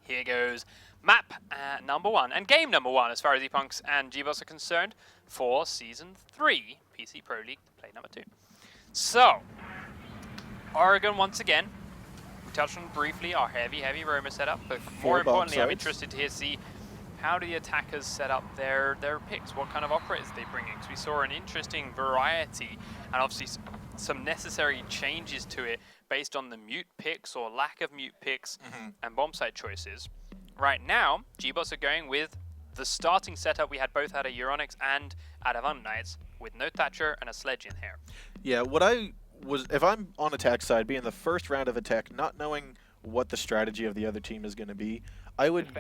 Here goes map number 1 and game number 1 as far as ePunks and gBots are concerned for Season 3 PC Pro League Play number 2. So, Oregon once again. We touched on briefly our heavy roamer setup, but more importantly, I'm interested to see how do the attackers set up their picks? What kind of operators they bring in? Because we saw an interesting variety and obviously some necessary changes to it based on the mute picks or lack of mute picks and bomb site choices. Right now, gBots are going with the starting setup we had both out of Euronics and out of Knights, with no Thatcher and a Sledge in here. Yeah, if I'm on attack side, being the first round of attack, not knowing what the strategy of the other team is going to be, I would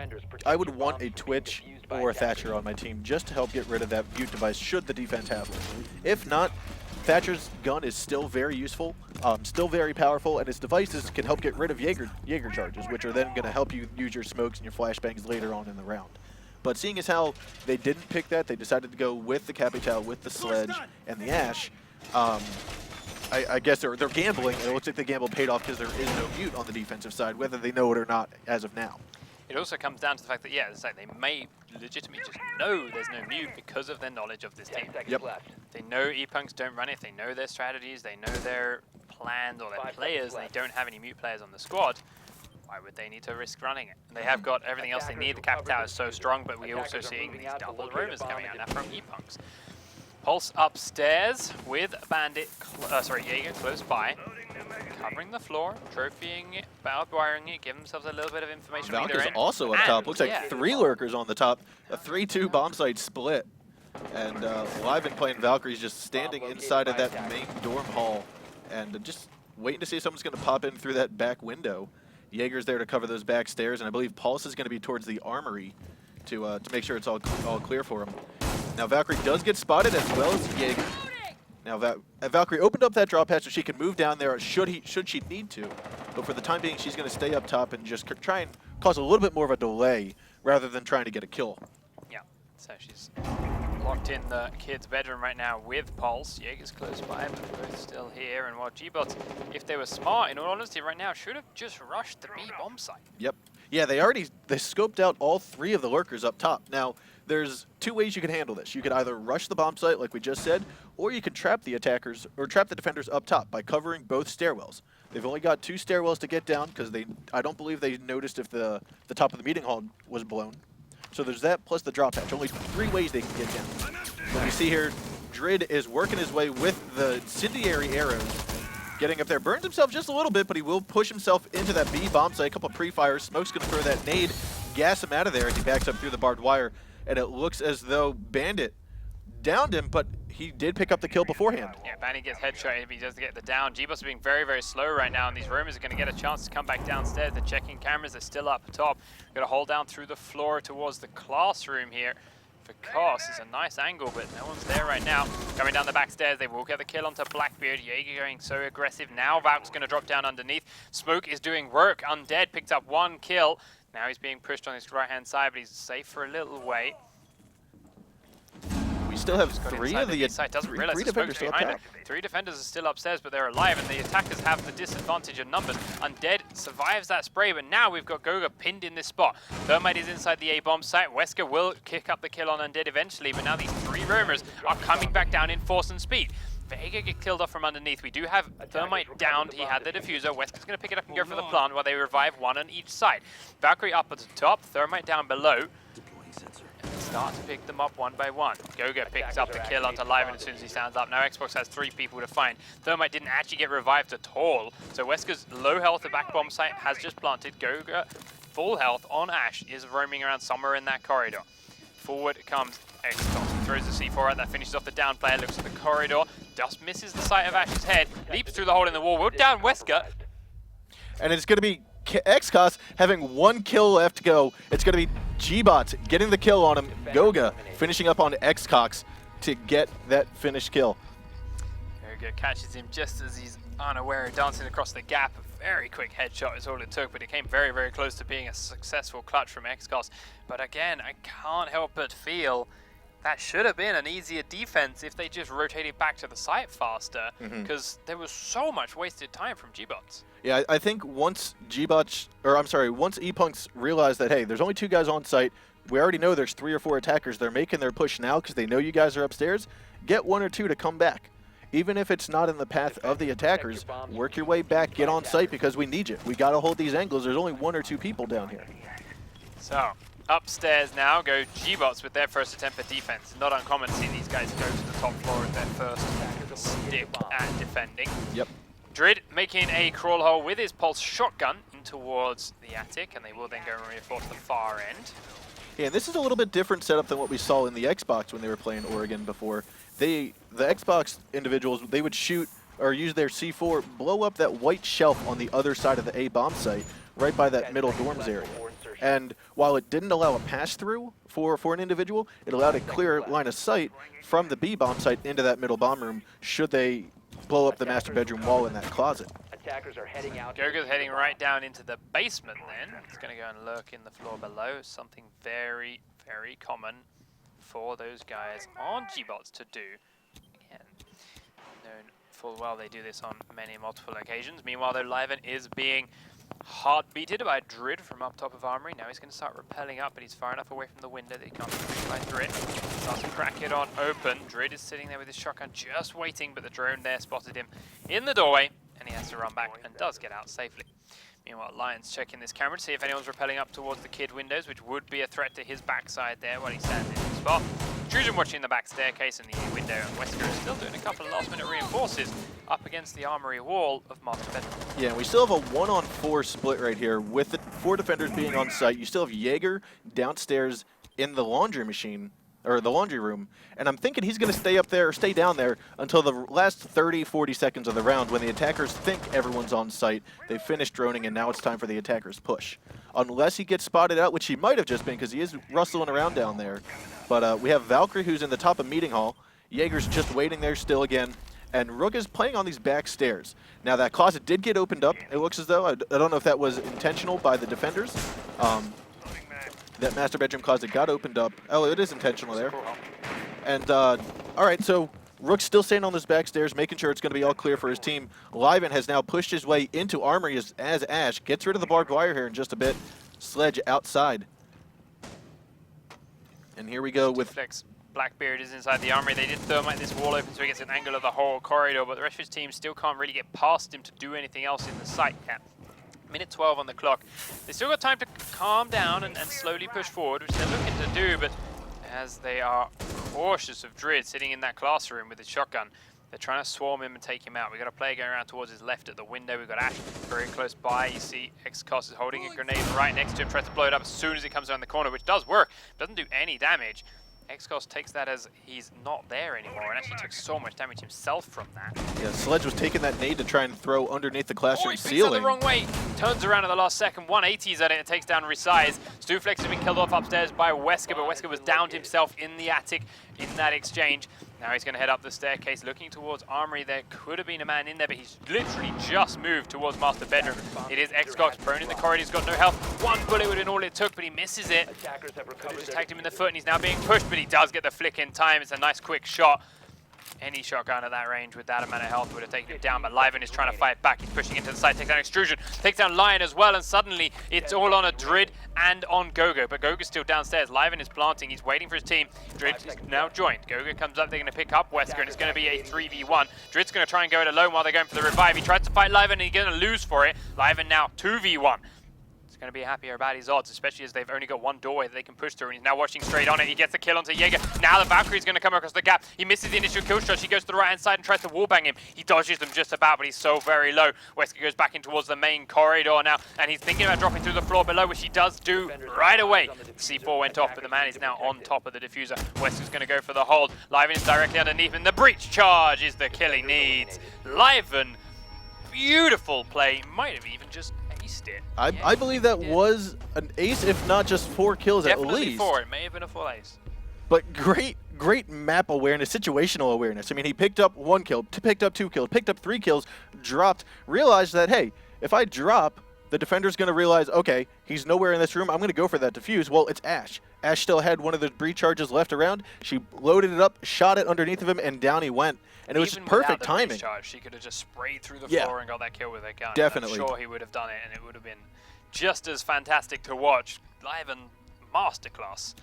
want a Twitch or a Thatcher on my team just to help get rid of that mute device should the defense have one. If not, Thatcher's gun is still very useful, still very powerful, and his devices can help get rid of Jaeger charges, which are then going to help you use your smokes and your flashbangs later on in the round. But seeing as how they didn't pick that, they decided to go with the Capital, with the Sledge, and the Ash. I guess they're gambling, and it looks like the gamble paid off because there is no mute on the defensive side, whether they know it or not as of now. It also comes down to the fact that, yeah, it's like they may legitimately just know there's no mute because of their knowledge of this team. Yep. They know ePunks don't run it, they know their strategies, they know their plans or their players, they don't have any mute players on the squad. Why would they need to risk running it? And they have got everything else they need. The Capital is so strong, but we're also seeing these double roamers coming out now from ePunks. Pulse upstairs with Bandit, Jaeger close by. Covering the floor, trophying it, wiring it, give themselves a little bit of information. Valkyrie's also up top. Looks like 3 lurkers on the top. A 3-2 bomb site split. And while I've been playing, Valkyrie's just standing inside of that main dorm hall and just waiting to see if someone's going to pop in through that back window. Jaeger's there to cover those back stairs, and I believe Pulse is going to be towards the armory to make sure it's all clear for him. Now Valkyrie does get spotted as well as Jaeger. Now Valkyrie opened up that drop hatch so she can move down there should she need to. But for the time being, she's going to stay up top and just try and cause a little bit more of a delay rather than trying to get a kill. Yeah, so she's locked in the kid's bedroom right now with Pulse. Jaeger's close by, but both still here. And while gBots, if they were smart, in all honesty, right now, should have just rushed the B bomb site. Yep. Yeah, they scoped out all 3 of the lurkers up top. Now, there's 2 ways you can handle this. You could either rush the bomb site, like we just said, or you could trap the attackers, or trap the defenders up top by covering both stairwells. They've only got 2 stairwells to get down, because I don't believe they noticed if the top of the meeting hall was blown. So there's that, plus the drop hatch. Only 3 ways they can get down. So you see here, Drid is working his way with the incendiary arrows, getting up there. Burns himself just a little bit, but he will push himself into that B bomb site. A couple pre-fires. Smoke's going to throw that nade, gas him out of there as he backs up through the barbed wire. And it looks as though Bandit downed him, but he did pick up the kill beforehand. Yeah, Bandit gets headshot if he does get the down. gBots are being very slow right now, and these roamers are going to get a chance to come back downstairs. They're checking cameras. They're still up top. Got to hold down through the floor towards the classroom here. For Koss, it's a nice angle, but no one's there right now. Coming down the back stairs, they will get the kill onto Blackbeard. Jaeger going so aggressive. Now Valk's going to drop down underneath. Smoke is doing work. Undead picked up 1 kill. Now he's being pushed on his right-hand side, but he's safe for a little way. We still have 3 of the doesn't realize the defenders behind it. 3 defenders are still upstairs, but they're alive, and the attackers have the disadvantage of numbers. Undead survives that spray, but now we've got Goga pinned in this spot. Thermite is inside the A-bomb site. Wesker will kick up the kill on Undead eventually, but now these 3 roamers are coming back down in force and speed. Vega get killed off from underneath. We do have Thermite downed. He had the diffuser. Wesker's going to pick it up and go for the plant while they revive 1 on each side. Valkyrie up at the top, Thermite down below. And start to pick them up 1 by 1. Goga picks up the kill onto Liven as soon as he stands up. Now Xbox has 3 people to find. Thermite didn't actually get revived at all. So Wesker's low health at back bomb site has just planted. Goga, full health on Ash, is roaming around somewhere in that corridor. Forward comes Xbox. Throws the C4 out. That finishes off the down player. Looks at the corridor. Just misses the sight of Ash's head. Leaps through the hole in the wall. Will down Wesker. And it's going to be XCOS having 1 kill left to go. It's going to be gBots getting the kill on him. Goga finishing up on XCOS to get that finished kill. Very good. Catches him just as he's unaware, dancing across the gap. A very quick headshot is all it took, but it came very close to being a successful clutch from XCOS. But again, I can't help but feel that should have been an easier defense if they just rotated back to the site faster, because there was so much wasted time from gBots. Yeah, I think once gBots, or I'm sorry, once ePunks realized that, hey, there's only 2 guys on site, we already know there's 3 or 4 attackers, they're making their push now because they know you guys are upstairs, get 1 or 2 to come back. Even if it's not in the path of the attackers, work your way back, get on site because we need you. We got to hold these angles. There's only 1 or 2 people down here. So, upstairs now go gBots with their first attempt at defense. Not uncommon to see these guys go to the top floor with their first stick at defending. Yep. Drid making a crawl hole with his pulse shotgun in towards the attic, and they will then go and reinforce the far end. Yeah, and this is a little bit different setup than what we saw in the Xbox when they were playing Oregon before. The Xbox individuals, they would shoot or use their C4, blow up that white shelf on the other side of the A bomb site, right by that middle dorms area. And while it didn't allow a pass-through for an individual, it allowed a clear line of sight from the B bomb site into that middle bomb room should they blow up the master bedroom wall in that closet. Attackers are heading out. Goga's heading right down into the basement then. He's going to go and lurk in the floor below. Something very, very common for those guys on gBots to do. Again, known full well they do this on many multiple occasions. Meanwhile, though, Liven is being heartbeated by Drid from up top of Armory. Now he's going to start rappelling up, but he's far enough away from the window that he can't be reached by Drid. Starts to crack it on open. Drid is sitting there with his shotgun just waiting, but the drone there spotted him in the doorway, and he has to run back and does get out safely. Meanwhile, Lion's checking this camera to see if anyone's rappelling up towards the kid windows, which would be a threat to his backside there while he stands in his spot. Trujan watching the back staircase and the A window, and Wesker is still doing a couple of last-minute reinforces up against the armory wall of master bedroom. Yeah, and we still have a 1-on-4 split right here with the 4 defenders being on site. You still have Jaeger downstairs in the laundry machine, or the laundry room, and I'm thinking he's going to stay up there or stay down there until the last 30-40 seconds of the round when the attackers think everyone's on site. They've finished droning, and now it's time for the attackers' push. Unless he gets spotted out, which he might have just been because he is rustling around down there. But we have Valkyrie, who's in the top of meeting hall. Jaeger's just waiting there still again. And Rook is playing on these back stairs. Now, that closet did get opened up. It looks as though, I don't know if that was intentional by the defenders. That master bedroom closet got opened up. Oh, it is intentional there. And, all right, so Rook's still staying on this back stairs, making sure it's going to be all clear for his team. Liven has now pushed his way into Armory as Ash gets rid of the barbed wire here in just a bit. Sledge outside. And here we go with... Flex. Blackbeard is inside the armory. They did thermite this wall open so he gets an angle of the whole corridor, but the rest of his team still can't really get past him to do anything else in the site yet. Minute 12 on the clock. They still got time to calm down and slowly push forward, which they're looking to do, but as they are cautious of Drid sitting in that classroom with his shotgun, they're trying to swarm him and take him out. We've got a player going around towards his left at the window. We've got Ash very close by. You see xCos is holding a grenade right next to him, tries to blow it up as soon as it comes around the corner, which does work. Doesn't do any damage. xCos takes that as he's not there anymore and actually took so much damage himself from that. Yeah, Sledge was taking that nade to try and throw underneath the classroom he ceiling. the wrong way. Turns around at the last second. 180s at it and takes down Resize. Stuflex has been killed off upstairs by Wesker, but Wesker was downed himself in the attic in that exchange. Now he's going to head up the staircase looking towards Armory. There could have been a man in there, but he's literally just moved towards master bedroom. It is xCos prone in the corridor. He's got no health. One bullet would have been all it took, but he misses it. Could have just tagged him in the foot, and he's now being pushed, but he does get the flick in time. It's a nice quick shot. Any shotgun at that range with that amount of health would have taken him down, but Liven is trying to fight back. He's pushing into the side, takes down Extrusion, takes down Lion as well, and suddenly it's all on a Drid and on Gogo, but Gogo's still downstairs. Liven is planting, he's waiting for his team. Drid is now joined. Gogo comes up, they're going to pick up Wesker, and it's going to be a 3v1. Drid's going to try and go it alone while they're going for the revive. He tries to fight Liven, and he's going to lose for it. Liven now 2v1. Going to be happier about his odds, especially as they've only got one doorway that they can push through, and he's now watching straight on it. He gets the kill onto Jaeger. Now the Valkyrie's going to come across the gap. He misses the initial kill shot. She goes to the right-hand side and tries to wallbang him. He dodges them just about, but he's so very low. Wesker goes back in towards the main corridor now, and he's thinking about dropping through the floor below, which he does do right away. C4 went off, but the man is now on top of the diffuser. Wesker's going to go for the hold. Liven is directly underneath, and the breach charge is the kill he needs. Liven, beautiful play. Might have even just aced it. I believe that was an ace, if not just 4 kills at least. Definitely 4. It may have been a full ace. But great map awareness, situational awareness. I mean, he picked up 1 kill, picked up 2 kills, picked up 3 kills, dropped, realized that, hey, if I drop, the defender's going to realize, okay, he's nowhere in this room. I'm going to go for that defuse. Well, it's Ash. Ash still had one of the breach charges left around. She loaded it up, shot it underneath of him, and down he went. And it was just perfect timing. Charge, she could have just sprayed through the floor and got that kill with her gun. Definitely. I'm sure he would have done it, and it would have been just as fantastic to watch. Live and masterclass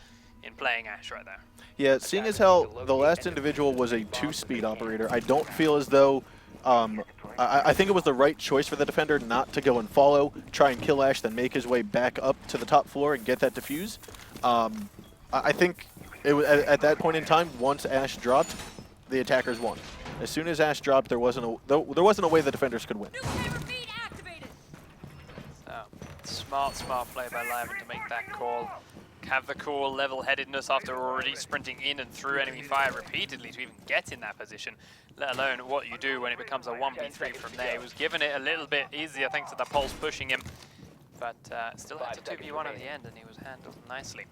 in playing Ash right there. Yeah, seeing as how the last individual was a 2-speed operator, I don't feel as though I think it was the right choice for the defender not to go and follow, try and kill Ash, then make his way back up to the top floor and get that defuse. I think it was, at that point in time, once Ash dropped, the attackers won. As soon as Ash dropped, there wasn't a way the defenders could win. So, smart play by Liven to make that call. Have the cool level-headedness after already sprinting in and through enemy fire repeatedly to even get in that position, let alone what you do when it becomes a 1v3 from there. He was given it a little bit easier thanks to the pulse pushing him, but still had to 2v1 at the end, and he was handled nicely.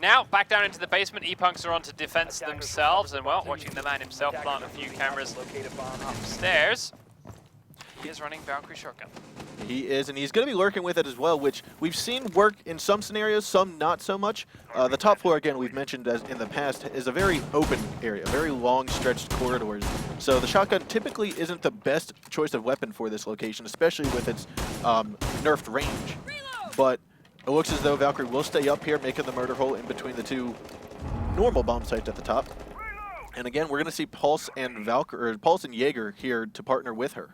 Now, back down into the basement, ePunks are on to defense themselves, and well, watching the man himself plant a few cameras upstairs. He is running Valkyrie shotgun. He is, and he's going to be lurking with it as well, which we've seen work in some scenarios, some not so much. The top floor, again, we've mentioned as in the past, is a very open area, very long stretched corridors. So the shotgun typically isn't the best choice of weapon for this location, especially with its nerfed range. But it looks as though Valkyrie will stay up here, making the murder hole in between the two normal bomb sites at the top. And again, we're going to see Pulse and Pulse and Jaeger here to partner with her.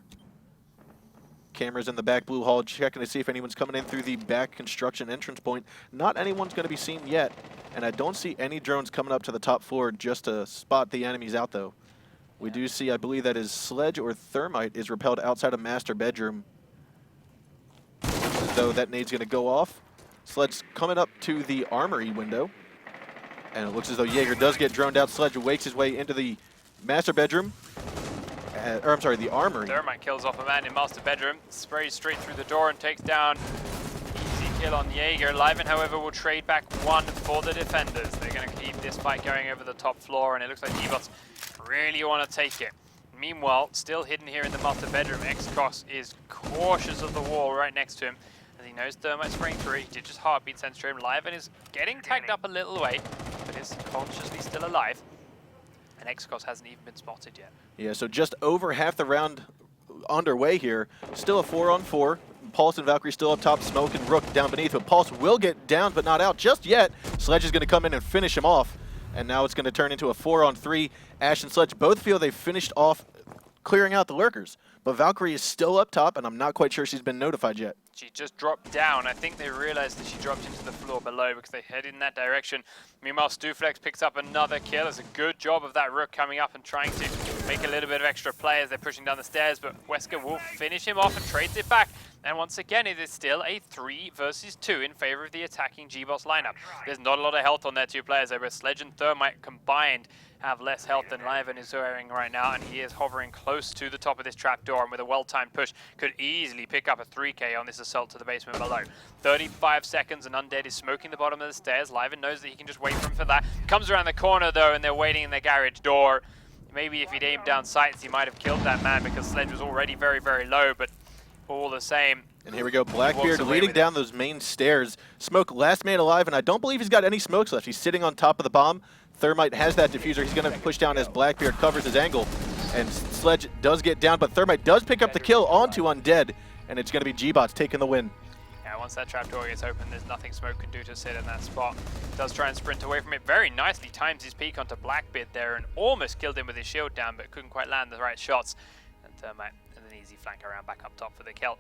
Cameras in the back blue hall checking to see if anyone's coming in through the back construction entrance point. Not anyone's going to be seen yet, and I don't see any drones coming up to the top floor just to spot the enemies out, though. We do see, I believe that is Sledge or Thermite is repelled outside of master bedroom. As though that nade's going to go off. Sledge coming up to the armory window, and it looks as though Jaeger does get droned out. Sledge wakes his way into the master bedroom. Or I'm sorry, the armory. Thermite kills off a man in master bedroom, sprays straight through the door and takes down. Easy kill on Jaeger. Liven, however, will trade back one for the defenders. They're going to keep this fight going over the top floor, and it looks like gBots really want to take it. Meanwhile, still hidden here in the master bedroom, xCos is cautious of the wall right next to him, as he knows Thermite spraying through. He did just heartbeat sense to him. Liven is getting tagged up a little way, but is consciously still alive. And xCos hasn't even been spotted yet. Yeah, so just over half the round underway here. Still a 4-on-4. Pulse and Valkyrie still up top, Smoke and Rook down beneath, but Pulse will get down but not out just yet. Sledge is going to come in and finish him off, and now it's going to turn into a 4-on-3. Ash and Sledge both feel they've finished off clearing out the lurkers, but Valkyrie is still up top, and I'm not quite sure she's been notified yet. She just dropped down. I think they realized that she dropped into the floor below because they headed in that direction. Meanwhile, Stuflex picks up another kill. It's a good job of that Rook coming up and trying to make a little bit of extra play as they're pushing down the stairs, but Wesker will finish him off and trades it back. And once again, it is still a 3 versus 2 in favor of the attacking gBots lineup. There's not a lot of health on their two players, though, but Sledge and Thermite combined have less health than Liven is wearing right now, and he is hovering close to the top of this trapdoor, and with a well-timed push, could easily pick up a 3K on this assault to the basement below. 35 seconds, and Undead is smoking the bottom of the stairs. Liven knows that he can just wait for him for that. Comes around the corner, though, and they're waiting in the garage door. Maybe if he'd aimed down sights, he might have killed that man, because Sledge was already very, very low, but all the same. And here we go, Blackbeard leading down those main stairs. Smoke, last man alive, and I don't believe he's got any smokes left. He's sitting on top of the bomb. Thermite has that diffuser. He's going to push down as Blackbeard covers his angle. And Sledge does get down, but Thermite does pick up the kill onto Undead. And it's going to be gBots taking the win. Yeah, once that trapdoor gets open, there's nothing Smoke can do to sit in that spot. Does try and sprint away from it. Very nicely times his peek onto Blackbeard there and almost killed him with his shield down, but couldn't quite land the right shots. And Thermite and an easy flank around back up top for the kill.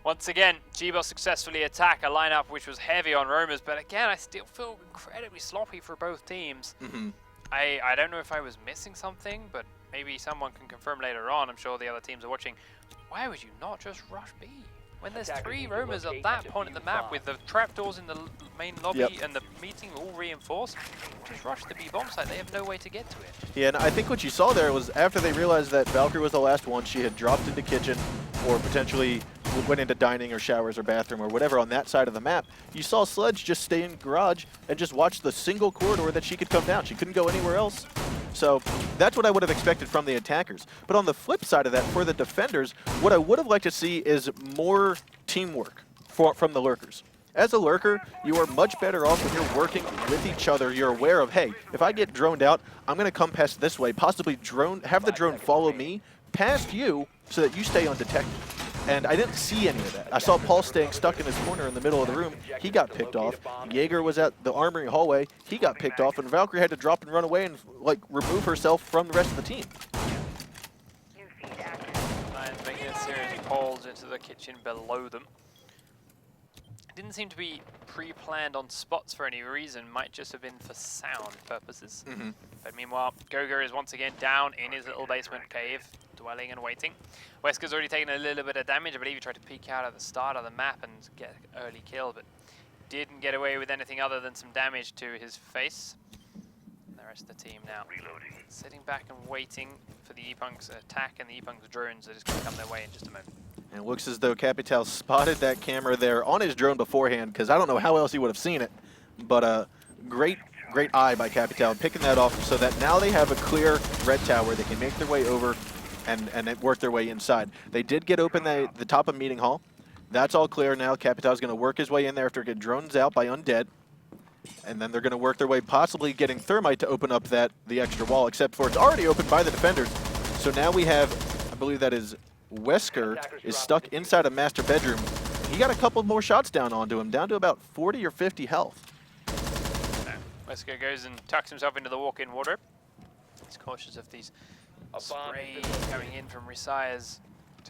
Once again, gBots successfully attack a lineup which was heavy on roamers, but again, I still feel incredibly sloppy for both teams. I don't know if I was missing something, but maybe someone can confirm later on. I'm sure the other teams are watching. Why would you not just rush B? When there's 3 roamers at that point in the map with the trapdoors in the main lobby and the meeting all reinforced, just rush the B bomb site. They have no way to get to it. Yeah, and I think what you saw there was after they realized that Valkyrie was the last one, she had dropped into kitchen or potentially went into dining or showers or bathroom or whatever on that side of the map. You saw Sledge just stay in garage and just watch the single corridor that she could come down. She couldn't go anywhere else. So that's what I would have expected from the attackers. But on the flip side of that, for the defenders, what I would have liked to see is more teamwork from the lurkers. As a lurker, you are much better off when you're working with each other. You're aware of, hey, if I get droned out, I'm going to come past this way, possibly have the drone follow me past you so that you stay undetected. And I didn't see any of that. I saw Paul staying stuck in his corner in the middle of the room. He got picked off. Jaeger was at the armory hallway. He got picked off. And Valkyrie had to drop and run away and like remove herself from the rest of the team. Lions making a series of calls into the kitchen below them. Didn't seem to be pre-planned on spots for any reason, might just have been for sound purposes. But meanwhile, Goga is once again down in his little basement cave, dwelling and waiting. Wesker's already taken a little bit of damage. I believe he tried to peek out at the start of the map and get an early kill, but didn't get away with anything other than some damage to his face. And the rest of the team now sitting back and waiting for the ePunks attack and the ePunks drones that is going to come their way in just a moment. And it looks as though Capital spotted that camera there on his drone beforehand, because I don't know how else he would have seen it. But great eye by Capital picking that off so that now they have a clear red tower. They can make their way over and work their way inside. They did get open the top of Meeting Hall. That's all clear now. Capital's going to work his way in there after getting drones out by Undead. And then they're going to work their way, possibly getting Thermite to open up the extra wall, except for it's already opened by the defenders. So now we have, I believe that is Wesker is stuck inside a master bedroom. He got a couple more shots down onto him, down to about 40 or 50 health. Wesker goes and tucks himself into the walk-in wardrobe. He's cautious of these sprays coming in from Resires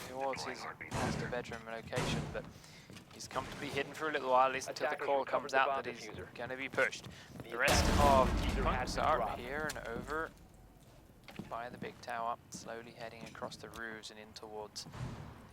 towards his master bedroom location, but he's comfortably hidden for a little while, at least until the call comes out that he's going to be pushed. The rest of ePunks are here and over by the big tower, slowly heading across the roofs and in towards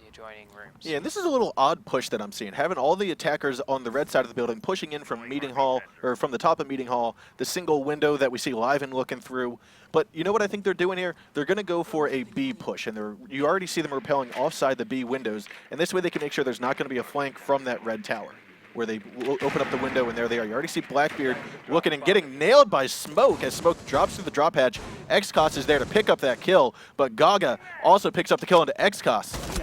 the adjoining rooms. Yeah, and this is a little odd push that I'm seeing. Having all the attackers on the red side of the building pushing in from Meeting Hall, or from the top of Meeting Hall, the single window that we see live and looking through. But you know what I think they're doing here? They're going to go for a B push, and you already see them repelling offside the B windows, and this way they can make sure there's not going to be a flank from that red tower, where they open up the window, and there they are. You already see Blackbeard looking and getting nailed by Smoke as Smoke drops through the drop hatch. XCOS is there to pick up that kill, but Gaga also picks up the kill into XCOS.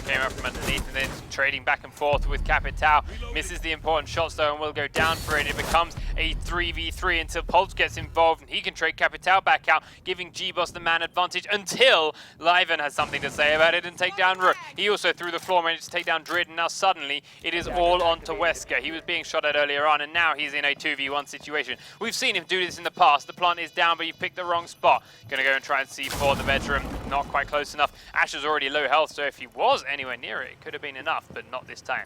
Came up from underneath and then trading back and forth with Capital. Misses the important shots though and will go down for it. It becomes a 3v3 until Pulse gets involved and he can trade Capital back out, giving gBots the man advantage until Liven has something to say about it and take down Rook. He also through the floor managed to take down Drid, and now suddenly it is all on to Wesker. He was being shot at earlier on and now he's in a 2v1 situation. We've seen him do this in the past. The plant is down but he picked the wrong spot. Gonna go and try and C4 the bedroom. Not quite close enough. Ash is already low health, so if he was anywhere near it, it could have been enough, but not this time.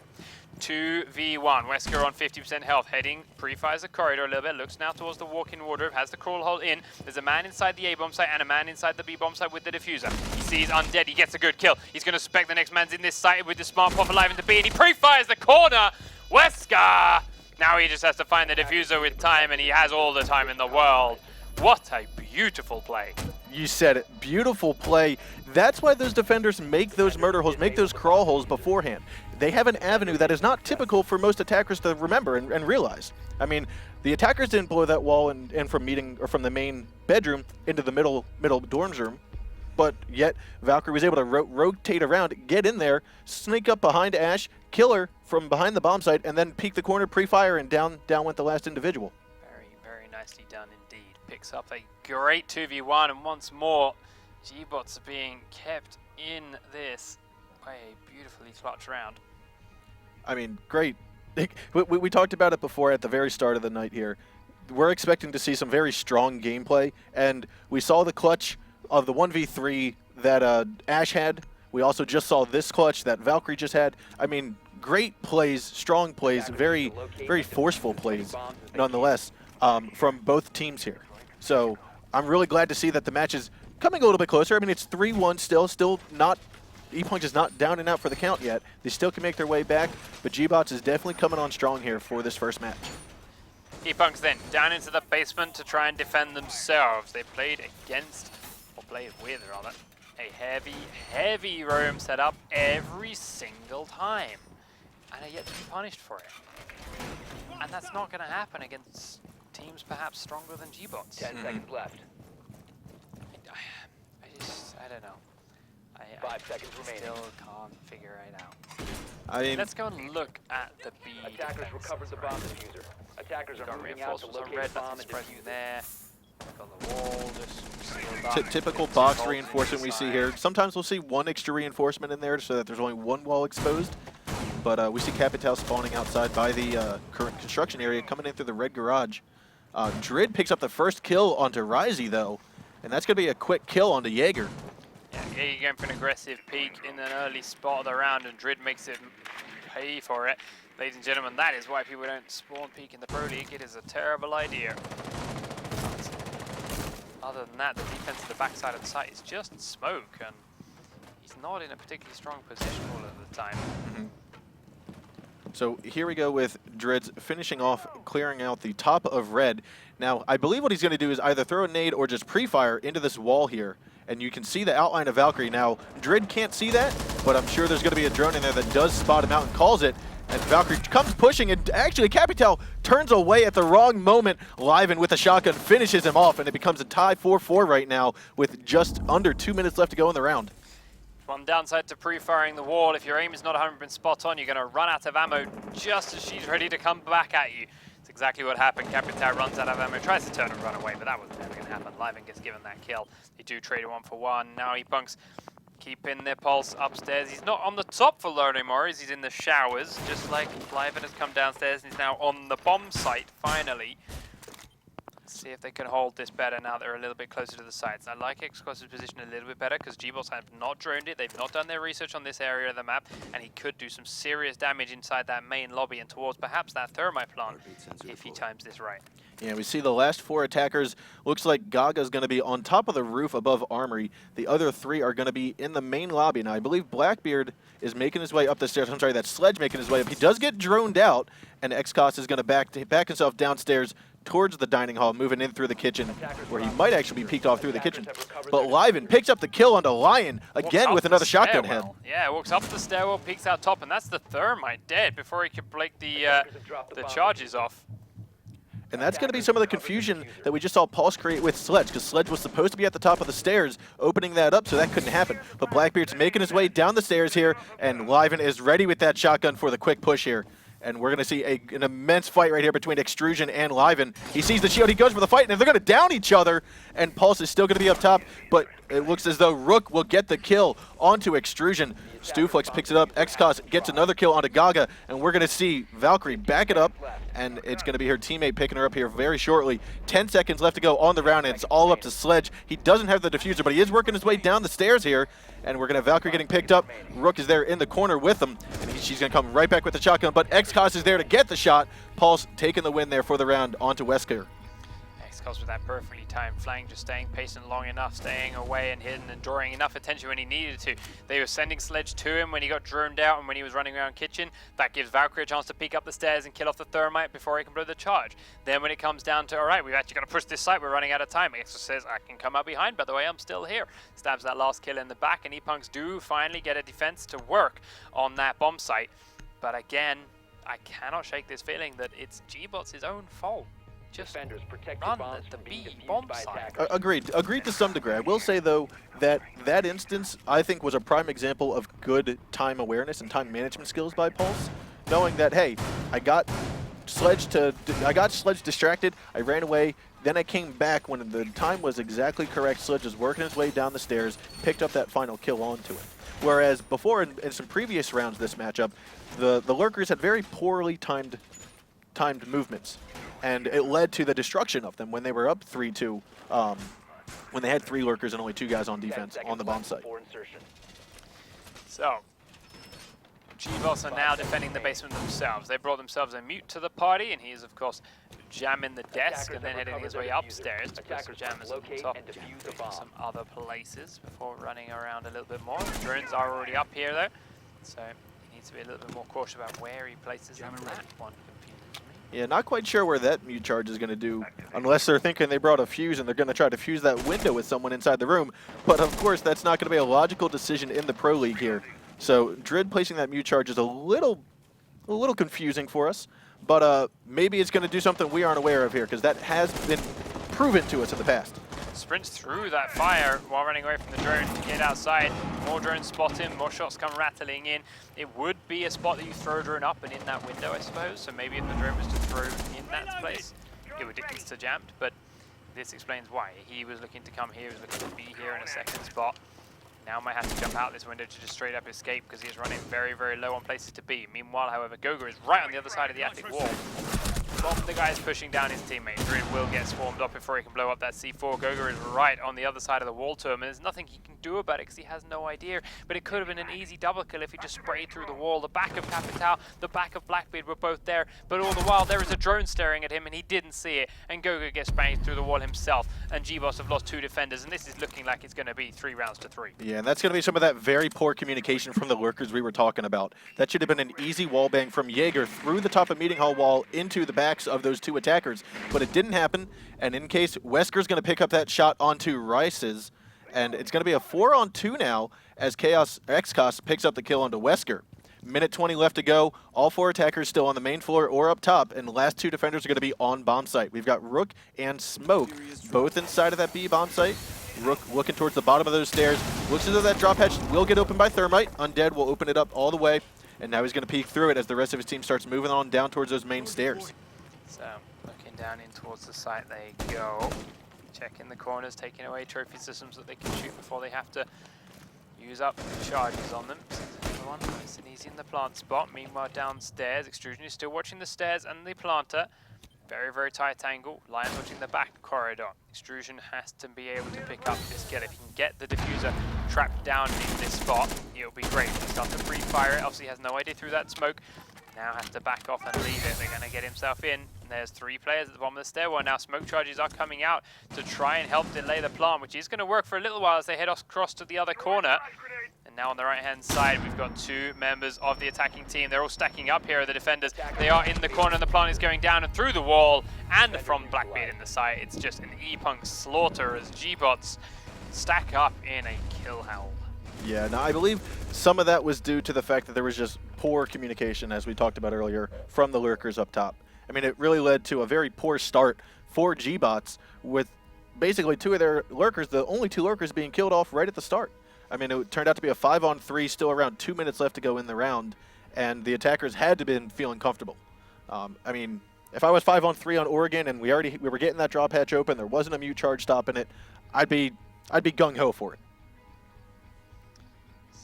2v1. Wesker on 50% health, heading, pre-fires the corridor a little bit, looks now towards the walk-in wardrobe, has the crawl hole in. There's a man inside the A-bomb site and a man inside the B-bomb site with the diffuser. He sees Undead, he gets a good kill. He's going to spec the next man's in this site with the smart pop alive into B, and he pre-fires the corner! Wesker! Now he just has to find the diffuser with time, and he has all the time in the world. What a beautiful play. You said it. Beautiful play. That's why those defenders make those murder holes, make those crawl holes beforehand. They have an avenue that is not typical for most attackers to remember and realize. I mean, the attackers didn't blow that wall in from from the main bedroom into the middle dorms room, but yet Valkyrie was able to rotate around, get in there, sneak up behind Ash, kill her from behind the bomb site, and then peek the corner, pre-fire, and down went the last individual. Very, very nicely done indeed. Picks up a great 2v1, and once more, gBots are being kept in this by a beautifully clutch round. I mean, great. We talked about it before at the very start of the night here. We're expecting to see some very strong gameplay, and we saw the clutch of the 1v3 that Ash had. We also just saw this clutch that Valkyrie just had. I mean, great plays, strong plays, very, very forceful plays, nonetheless, from both teams here. So I'm really glad to see that the match is coming a little bit closer. I mean, it's 3-1 still not, ePunks is not down and out for the count yet. They still can make their way back, but gBots is definitely coming on strong here for this first match. ePunks then down into the basement to try and defend themselves. They played against, or played with rather, a heavy roam setup every single time, and are yet to be punished for it. And that's not going to happen against teams perhaps stronger than gBots. 10 seconds left. I don't know. 5 seconds remaining. Still can't figure it out. I mean, let's go and look at the B. Attackers recovered the bomb diffuser. Attackers are Got moving out to reinforcements on locate red, the bomb nothing and surprising defuse it. there. Got the wall, just sealed up. typical Two box holes reinforcement we see inside. here. Sometimes we'll see one extra reinforcement in there so that there's only one wall exposed. But we see Capital spawning outside by the current construction area, coming in through the red garage. Drid picks up the first kill onto Ryzie, though, and that's going to be a quick kill onto Jaeger. Yeah, Jaeger going for an aggressive peek in an early spot of the round, and Drid makes it pay for it. Ladies and gentlemen, that is why people don't spawn peek in the Pro League. It is a terrible idea. Other than that, the defense of the backside of the site is just smoke, and he's not in a particularly strong position all of the time. So here we go with Drid's finishing off, clearing out the top of red. Now, I believe what he's going to do is either throw a nade or just pre-fire into this wall here. And you can see the outline of Valkyrie. Now, Drid can't see that, but I'm sure there's going to be a drone in there that does spot him out and calls it. And Valkyrie comes pushing, and actually Capital turns away at the wrong moment. Liven with a shotgun finishes him off, and it becomes a tie 4-4 right now with just under 2 minutes left to go in the round. One downside to pre-firing the wall, if your aim is not 100% spot on, you're going to run out of ammo just as she's ready to come back at you. It's exactly what happened. Capital runs out of ammo, tries to turn and run away, but that was never going to happen. Liven gets given that kill. They do trade 1-for-1. Now ePunks keeping their pulse upstairs. He's not on the top floor anymore, he's in the showers, just like Liven has come downstairs and he's now on the bomb site, finally. See if they can hold this better now they're a little bit closer to the sites. I like xCOS's position a little bit better because gBots have not droned it, they've not done their research on this area of the map, and he could do some serious damage inside that main lobby and towards perhaps that thermite plant if he times this right. Yeah, we see the last 4 attackers. Looks like Gaga's going to be on top of the roof above Armory. The other 3 are going to be in the main lobby. Now, I believe Blackbeard is making his way up the stairs. I'm sorry, that's Sledge making his way up. He does get droned out, and xCOS is going to back himself downstairs towards the dining hall, moving in through the kitchen, where he might actually be peeked off through the kitchen. But Liven picks up the kill onto Lion, again with another shotgun head. Yeah, walks up the stairwell, peeks out top, and that's the thermite dead before he can break the charges off. And that's going to be some of the confusion that we just saw Pulse create with Sledge, because Sledge was supposed to be at the top of the stairs, opening that up, so that couldn't happen. But Blackbeard's making his way down the stairs here, and Liven is ready with that shotgun for the quick push here. And we're going to see an immense fight right here between Extrusion and Liven. He sees the shield, he goes for the fight, and they're going to down each other, and Pulse is still going to be up top, but it looks as though Rook will get the kill onto Extrusion. Stuflex picks it up, xCOS gets another kill onto Gaga, and we're going to see Valkyrie back it up, and it's going to be her teammate picking her up here very shortly. 10 seconds left to go on the round, and it's all up to Sledge. He doesn't have the diffuser, but he is working his way down the stairs here, and we're going to have Valkyrie getting picked up. Rook is there in the corner with him, and she's going to come right back with the shotgun, but xCOS is there to get the shot. Pulse taking the win there for the round onto Wesker. xCOS with that perfectly timed flank, just staying patient long enough, staying away and hidden and drawing enough attention when he needed to. They were sending Sledge to him when he got droned out and when he was running around kitchen. That gives Valkyrie a chance to peek up the stairs and kill off the thermite before he can blow the charge. Then when it comes down to, all right, we've actually got to push this site, we're running out of time, xCOS says, I can come out behind, by the way, I'm still here. Stabs that last kill in the back, and ePunks do finally get a defense to work on that bomb site. But again, I cannot shake this feeling that it's gBots' own fault. Just run the B bomb site. Agreed to some degree. I will say, though, that that instance, I think, was a prime example of good time awareness and time management skills by Pulse, knowing that, hey, I got Sledge distracted, I ran away, then I came back when the time was exactly correct. Sledge was working his way down the stairs, picked up that final kill onto it. Whereas before, in some previous rounds this matchup, the Lurkers had very poorly timed movements. And it led to the destruction of them when they were up 3-2, when they had 3 Lurkers and only 2 guys on defense on the bomb site. So, gBots are now defending the basement themselves. They brought themselves a mute to the party, and he is, of course, jamming the desk and then heading his way upstairs to put some jammers on top some other places before running around a little bit more. The drones are already up here, though, so he needs to be a little bit more cautious about where he places them. That one. Yeah, not quite sure where that mute charge is going to do, unless they're thinking they brought a fuse and they're going to try to fuse that window with someone inside the room. But of course, that's not going to be a logical decision in the Pro League here. So Drid placing that mute charge is a little confusing for us. But maybe it's going to do something we aren't aware of here, because that has been proven to us in the past. sprints through that fire while running away from the drone to get outside. More drones spot him, more shots come rattling in. It would be a spot that you throw a drone up and in that window, I suppose. So maybe if the drone was to throw in that place, it would get insta-jammed, but this explains why. He was looking to come here, he was looking to be here in a second spot. Now might have to jump out this window to just straight up escape because he's running very, very low on places to be. Meanwhile, however, Goga is right on the other side of the attic wall. The guy's pushing down his teammate. Drid will get swarmed up before he can blow up that C4. Goga is right on the other side of the wall to him, and there's nothing he can do about it because he has no idea. But it could have been an easy double kill if he just sprayed through the wall. The back of Capital, the back of Blackbeard were both there, but all the while there is a drone staring at him and he didn't see it, and Goga gets banged through the wall himself, and gBots have lost 2 defenders, and this is looking like it's going to be 3 rounds to 3. Yeah, and that's going to be some of that very poor communication from the lurkers we were talking about. That should have been an easy wallbang from Jaeger through the top of Meeting Hall wall into the backs of those 2 attackers, but it didn't happen, and in case, Wesker's going to pick up that shot onto Rice's, and it's going to be a 4-on-2 now as XCOS picks up the kill onto Wesker. Minute 20 left to go, all 4 attackers still on the main floor or up top, and the last 2 defenders are going to be on bomb site. We've got Rook and Smoke, both inside of that B bomb site. Rook looking towards the bottom of those stairs, looks as though that drop hatch will get opened by Thermite. Undead will open it up all the way, and now he's going to peek through it as the rest of his team starts moving on down towards those main stairs. So, looking down in towards the site they go. Checking the corners, taking away trophy systems that they can shoot before they have to use up charges on them. Everyone nice and easy in the plant spot. Meanwhile, downstairs, Extrusion is still watching the stairs and the planter. Very, very tight angle. Lion watching the back corridor. Extrusion has to be able to pick up this kill. If he can get the diffuser trapped down in this spot, it'll be great. He starts to pre-fire it. Obviously, he has no idea through that smoke. Now has to back off and leave it. They're going to get himself in. And there's 3 players at the bottom of the stairwell. Now smoke charges are coming out to try and help delay the plant, which is going to work for a little while as they head across to the other corner. And now on the right-hand side, we've got 2 members of the attacking team. They're all stacking up here, the defenders. They are in the corner, and the plant is going down and through the wall and from Blackbeard in the side. It's just an ePunk slaughter as gBots stack up in a kill hell. Yeah, now I believe some of that was due to the fact that there was just poor communication, as we talked about earlier, from the lurkers up top. I mean, it really led to a very poor start for gBots with basically 2 of their lurkers, the only 2 lurkers being killed off right at the start. I mean, it turned out to be a 5-on-3, still around 2 minutes left to go in the round, and the attackers had to been feeling comfortable. I mean, if I was 5-on-3 on Oregon and we were getting that drop hatch open, there wasn't a mute charge stopping it, I'd be gung-ho for it.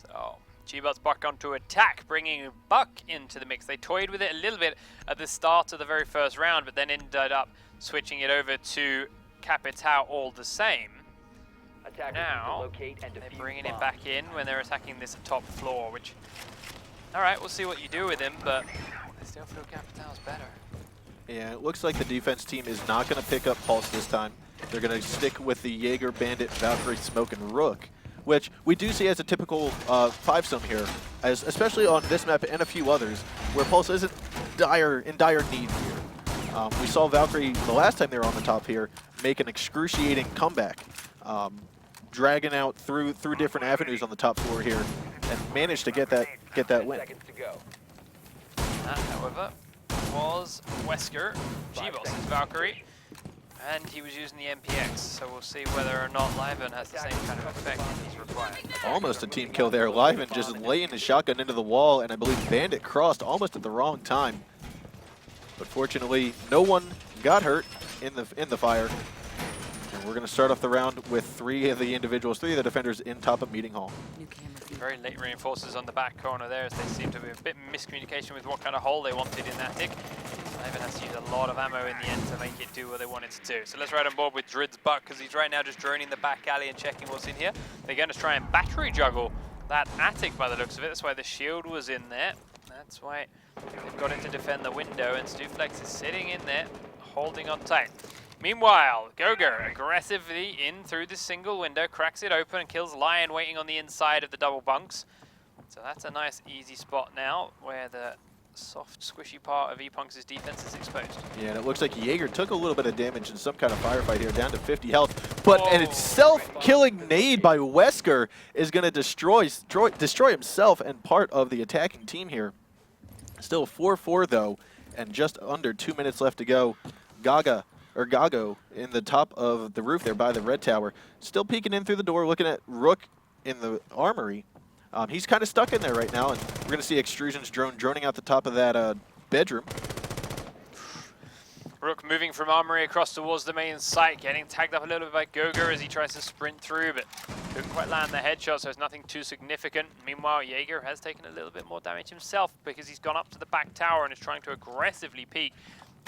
So, gBots back onto attack, bringing Buck into the mix. They toyed with it a little bit at the start of the very first round, but then ended up switching it over to Capital all the same. Now, they're bringing it back in when they're attacking this top floor, which, alright, we'll see what you do with him, but I still feel Capital's better. Yeah, it looks like the defense team is not going to pick up Pulse this time. They're going to stick with the Jaeger, Bandit, Valkyrie, Smoke, and Rook, which we do see as a typical 5-some here, especially on this map and a few others, where Pulse isn't in dire need here. We saw Valkyrie, the last time they were on the top here, make an excruciating comeback, dragging out through different avenues on the top floor here, and managed to get that win. That, however, was Wesker, gBots' Valkyrie, and he was using the MPX, so we'll see whether or not Liven has the same kind of effect as required. Almost a team kill there. Liven just laying his shotgun into the wall, and I believe Bandit crossed almost at the wrong time. But fortunately, no one got hurt in the fire. And we're going to start off the round with 3 of the defenders in top of Meeting Hall. Very late reinforcers on the back corner there, as they seem to be a bit miscommunication with what kind of hole they wanted in that tick. Liven has to use a lot of ammo in the end to make it do what they want it to do. So let's ride on board with Drid's Buck, because he's right now just droning the back alley and checking what's in here. They're going to try and battery juggle that attic by the looks of it. That's why the shield was in there. That's why they've got it to defend the window, and Stuflex is sitting in there, holding on tight. Meanwhile, Goga aggressively in through this single window, cracks it open and kills Lion waiting on the inside of the double bunks. So that's a nice easy spot now where the soft squishy part of ePunks' defense is exposed. Yeah, and it looks like Jaeger took a little bit of damage in some kind of firefight here, down to 50 health. But an self-killing nade by Wesker is going to destroy himself and part of the attacking team here. Still 4-4 though, and just under 2 minutes left to go. Gaga or Gago in the top of the roof there by the red tower. Still peeking in through the door, looking at Rook in the armory. He's kind of stuck in there right now, and we're going to see Extrusion's drone droning out the top of that bedroom. Rook moving from Armory across towards the main site, getting tagged up a little bit by Goga as he tries to sprint through, but couldn't quite land the headshot, so it's nothing too significant. Meanwhile, Jaeger has taken a little bit more damage himself because he's gone up to the back tower and is trying to aggressively peek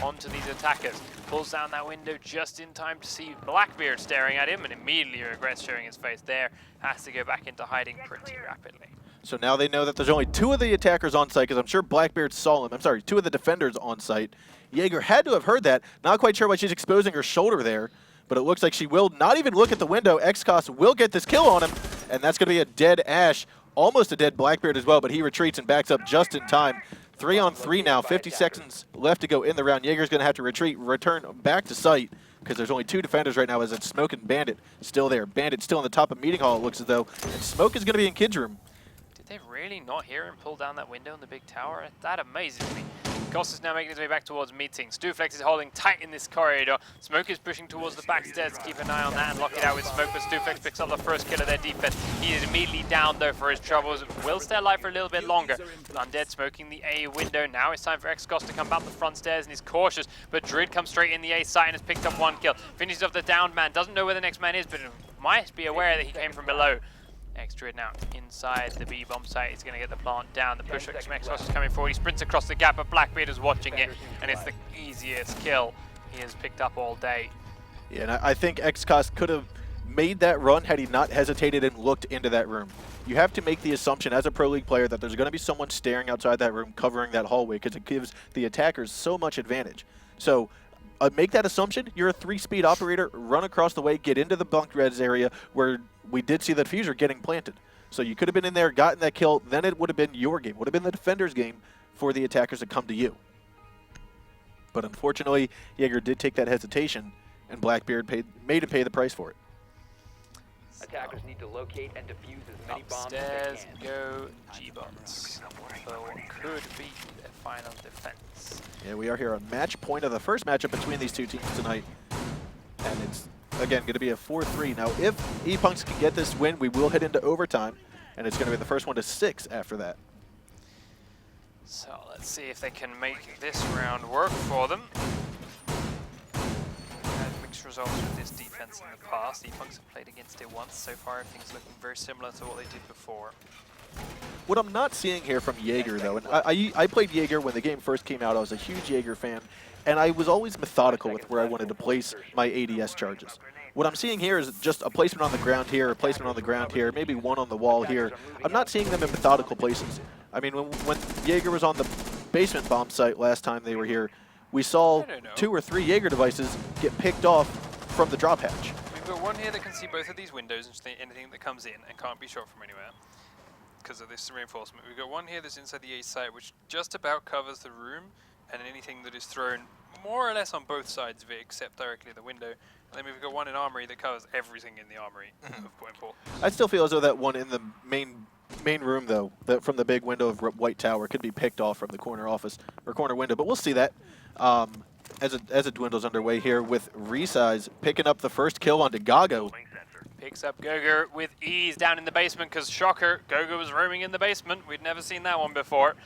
onto these attackers. Pulls down that window just in time to see Blackbeard staring at him, and immediately regrets showing his face there. Has to go back into hiding pretty rapidly. So now they know that there's only 2 of the attackers on site, because I'm sure Blackbeard saw him. I'm sorry, 2 of the defenders on site. Jaeger had to have heard that. Not quite sure why she's exposing her shoulder there, but it looks like she will not even look at the window. XCOS will get this kill on him, and that's going to be a dead Ash. Almost a dead Blackbeard as well, but he retreats and backs up just in time. 3 on 3 now, 50 seconds left to go in the round. Jaeger's going to have to retreat, return back to site, because there's only 2 defenders right now, as it's Smoke and Bandit still there. Bandit still on the top of Meeting Hall, it looks as though. And Smoke is going to be in Kid's room. Did they really not hear him pull down that window in the big tower? That amazes me. Goss is now making his way back towards Meeting. Stuflex is holding tight in this corridor. Smoke is pushing towards the back stairs to keep an eye on that and lock it out with Smoke, but Stuflex picks up the first kill of their defense. He is immediately down though for his troubles. Will stay alive for a little bit longer. Undead smoking the A window. Now it's time for XCOS to come up the front stairs, and he's cautious, but Druid comes straight in the A site and has picked up 1 kill. Finishes off the downed man. Doesn't know where the next man is, but might be aware that he came from below. Druid now inside the B bomb site. He's going to get the plant down. The push from XCOS is coming forward. He sprints across the gap, but Blackbeard is watching it, and it's the easiest kill he has picked up all day. Yeah, and I think XCOS could have made that run had he not hesitated and looked into that room. You have to make the assumption as a Pro League player that there's going to be someone staring outside that room covering that hallway, because it gives the attackers so much advantage. So make that assumption. You're a 3-speed operator. Run across the way, get into the bunk reds area where we did see the diffuser getting planted. So you could have been in there, gotten that kill, then it would have been your game. Would have been the defender's game for the attackers to come to you. But unfortunately, Jaeger did take that hesitation, and Blackbeard made him pay the price for it. Attackers need to locate and defuse as many bombs as Upstairs they can. go gBots for what could be their final defense. Yeah, we are here on match point of the first matchup between these 2 teams tonight. And it's, again, going to be a 4-3. Now, if ePunks can get this win, we will head into overtime, and it's going to be the first one to 6 after that. So let's see if they can make this round work for them. Had mixed results with this defense in the past. ePunks have played against it once. So far, everything's looking very similar to what they did before. What I'm not seeing here from Jaeger, though, and I played Jaeger when the game first came out. I was a huge Jaeger fan, and I was always methodical with where I wanted to place my ADS charges. What I'm seeing here is just a placement on the ground here, a placement on the ground here, maybe one on the wall here. I'm not seeing them in methodical places. I mean, when Jaeger was on the basement bomb site last time they were here, we saw 2 or 3 Jaeger devices get picked off from the drop hatch. We've got one here that can see both of these windows and see anything that comes in and can't be shot from anywhere because of this reinforcement. We've got one here that's inside the A site, which just about covers the room and anything that is thrown more or less on both sides of it, except directly the window. And then we've got one in Armory that covers everything in the Armory of point 4. I still feel as though that one in the main room, though, that from the big window of White Tower, could be picked off from the corner office or corner window, but we'll see that as it dwindles underway here with Resize picking up the first kill onto Gago. Picks up Goga with ease down in the basement because, shocker, Goga was roaming in the basement. We'd never seen that one before.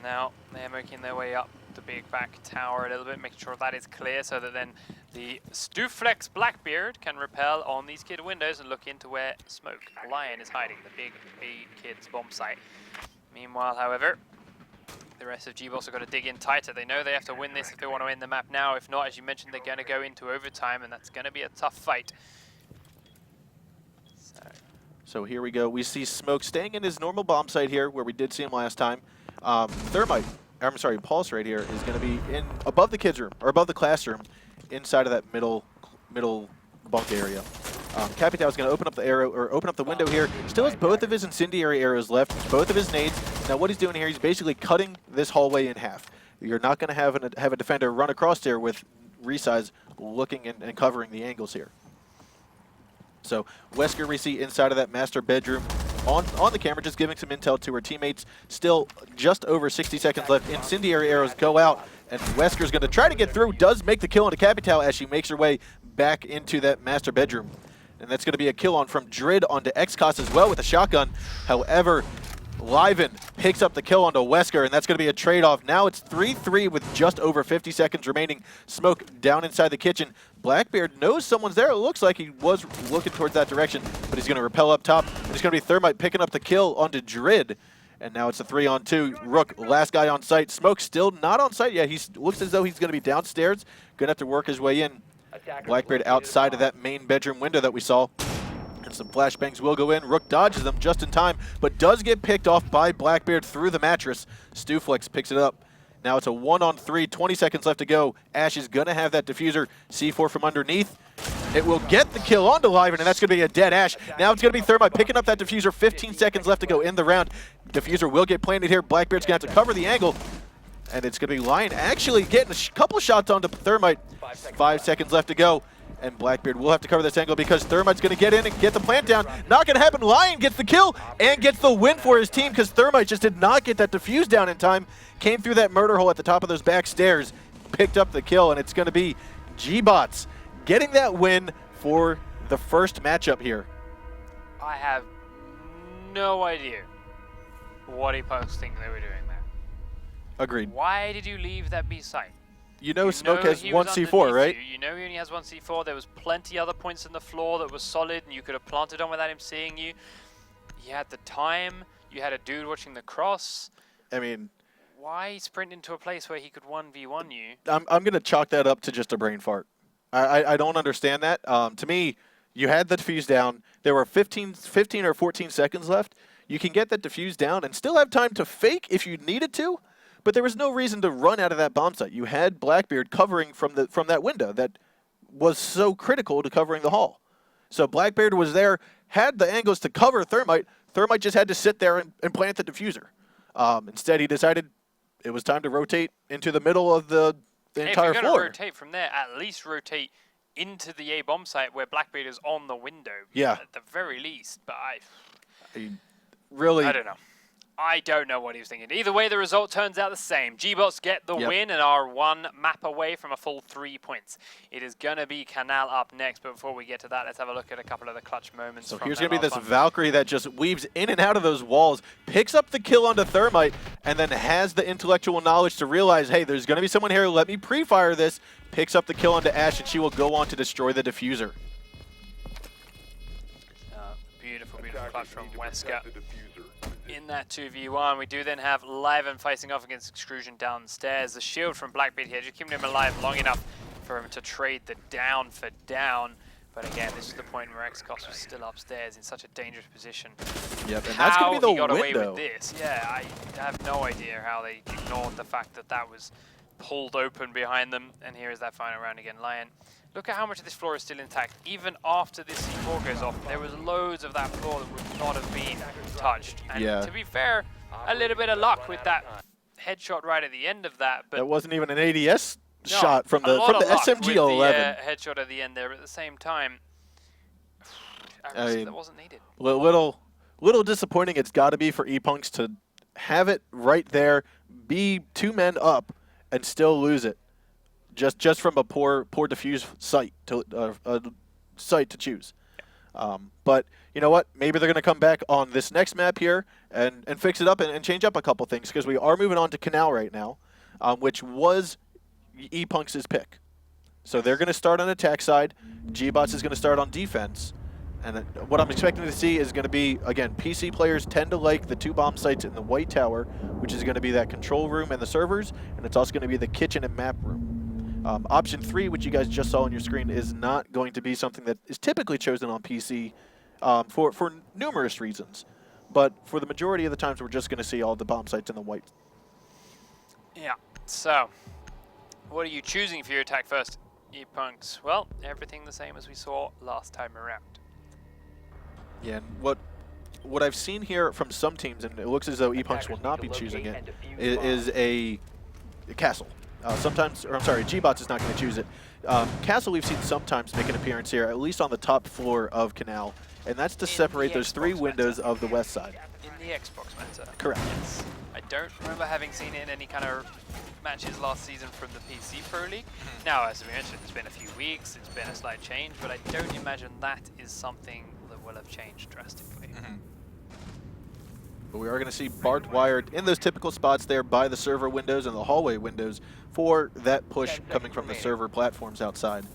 Now they're making their way up the big back tower a little bit, making sure that is clear so that then the Stuflex Blackbeard can rappel on these kid windows and look into where Smoke Lion is hiding, the big B kids bomb site. Meanwhile, however, the rest of gBots have got to dig in tighter. They know they have to win this if they want to win the map now. If not, as you mentioned, they're going to go into overtime, and that's going to be a tough fight. So here we go. We see Smoke staying in his normal bomb site here, where we did see him last time. Pulse right here is going to be in above the kids' room, or above the classroom, inside of that middle bunk area. Capitao is going to open up the arrow, or open up the window here. Still has both of his incendiary arrows left, both of his nades. Now what he's doing here, he's basically cutting this hallway in half. You're not going to have a defender run across there with Resize looking and covering the angles here. So Wesker we see inside of that master bedroom on the camera, just giving some intel to her teammates. Still just over 60 seconds left. Incendiary arrows go out And Wesker's going to try to get through, does make the kill on Capital as she makes her way back into that master bedroom. And that's going to be a kill on from Drid onto XCOS as well with a shotgun. However, Liven picks up the kill onto Wesker, and that's going to be a trade-off. Now it's 3-3 with just over 50 seconds remaining. Smoke down inside the kitchen. Blackbeard knows someone's there. It looks like he was looking towards that direction, but he's going to rappel up top. And it's going to be Thermite picking up the kill onto Drid. And now it's a 3-on-2. Rook, last guy on site. Smoke still not on site yet. He looks as though he's going to be downstairs. Going to have to work his way in. Blackbeard outside of that main bedroom window that we saw. And some flashbangs will go in. Rook dodges them just in time, but does get picked off by Blackbeard through the mattress. Stuflex picks it up. Now it's a 1-on-3, 20 seconds left to go. Ash is going to have that diffuser. C4 from underneath. It will get the kill onto Liven, and that's going to be a dead Ash. Now it's going to be Thermite picking up that diffuser. 15 seconds left to go in the round. Diffuser will get planted here. Blackbeard's going to have to cover the angle. And it's going to be Lion actually getting a couple shots onto Thermite. 5 seconds left to go. And Blackbeard will have to cover this angle because Thermite's going to get in and get the plant down. Not going to happen. Lion gets the kill and gets the win for his team because Thermite just did not get that defuse down in time. Came through that murder hole at the top of those back stairs, picked up the kill, and it's going to be gBots getting that win for the first matchup here. I have no idea what ePunks think they were doing there. Agreed. Why did you leave that B site? You know Smoke has one C4, right? You know he only has one C4. There was plenty other points in the floor that was solid, and you could have planted on without him seeing you. You had the time. You had a dude watching the cross. I mean, why sprint into a place where he could 1v1 you? I'm going to chalk that up to just a brain fart. I don't understand that. To me, you had the defuse down. There were 15 or 14 seconds left. You can get that defuse down and still have time to fake if you needed to. But there was no reason to run out of that bomb site. You had Blackbeard covering from that window that was so critical to covering the hall. So Blackbeard was there, had the angles to cover Thermite. Thermite just had to sit there and plant the diffuser. Instead, he decided it was time to rotate into the middle of the entire floor. If you're going to rotate from there, at least rotate into the A bomb site where Blackbeard is on the window. Yeah. At the very least. But I don't know. I don't know what he was thinking. Either way, the result turns out the same. gBots get the win and are one map away from a full 3 points. It is going to be Canal up next, but before we get to that, let's have a look at a couple of the clutch moments. So here's going to be this Valkyrie that just weaves in and out of those walls, picks up the kill onto Thermite, and then has the intellectual knowledge to realize, hey, there's going to be someone here, let me pre-fire this, picks up the kill onto Ash, and she will go on to destroy the diffuser. Beautiful, beautiful clutch from Wesker. In that 2v1, we do then have Liven facing off against Extrusion downstairs. The shield from Blackbeard here, just keeping him alive long enough for him to trade the down for down. But again, this is the point where XCOS was still upstairs in such a dangerous position. Yep, and that's going to be the got window. Away with this, yeah, I have no idea how they ignored the fact that that was pulled open behind them. And here is that final round again, Lion. Look at how much of this floor is still intact. Even after this C4 goes off, there was loads of that floor that would not have been touched. And to be fair, a little bit of luck with that headshot right at the end of that. But that wasn't even an ADS shot from the SMG 11. Headshot at the end there. At the same time, I mean, that wasn't needed. Little disappointing. It's got to be for ePunks to have it right there, be 2 men up, and still lose it. Just from a poor diffuse site to choose. But you know what? Maybe they're going to come back on this next map here and fix it up and change up a couple things, because we are moving on to Canal right now, which was ePunks' pick. So they're going to start on attack side. gBots is going to start on defense. And what I'm expecting to see is going to be, again, PC players tend to like the 2 bomb sites in the White Tower, which is going to be that control room and the servers, and it's also going to be the kitchen and map room. Option 3, which you guys just saw on your screen, is not going to be something that is typically chosen on PC for numerous reasons. But for the majority of the times, we're just going to see all the bomb sites in the white. Yeah, so what are you choosing for your attack first, ePunks? Well, everything the same as we saw last time around. Yeah, and what I've seen here from some teams, and it looks as though ePunks will not be choosing it, is a castle. gBots is not going to choose it. Castle we've seen sometimes make an appearance here, at least on the top floor of Canal, and that's to separate those 3 windows of the west side. In the Xbox meta. Correct. Yes. I don't remember having seen it in any kind of matches last season from the PC Pro League. Now, as we mentioned, it's been a few weeks, it's been a slight change, but I don't imagine that is something that will have changed drastically. But we are going to see barbed wire in those typical spots there by the server windows and the hallway windows for that push coming from the server platforms outside.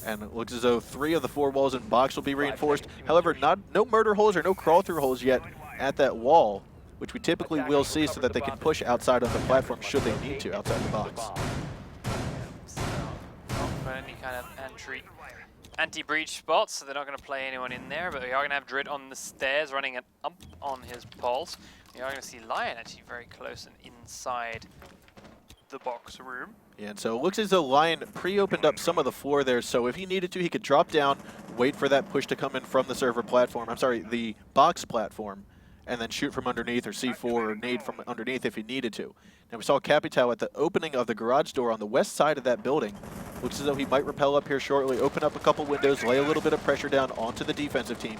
And it looks as though 3 of the 4 walls in box will be reinforced. However, no murder holes or no crawl-through holes yet at that wall, which we typically will see so that they can push outside of the platform should they need to outside the box. So, not for any kind of anti-breach spots, so they're not going to play anyone in there, but we are going to have Drid on the stairs running an up on his pulse. We are going to see Lion actually very close and inside the box room. Yeah, and so it looks as though Lion pre-opened up some of the floor there, so if he needed to, he could drop down, wait for that push to come in from the server platform, I'm sorry, the box platform, and then shoot from underneath or C4 or nade from underneath if he needed to. Now we saw Capitao at the opening of the garage door on the west side of that building. Looks as though he might rappel up here shortly, open up a couple windows, lay a little bit of pressure down onto the defensive team.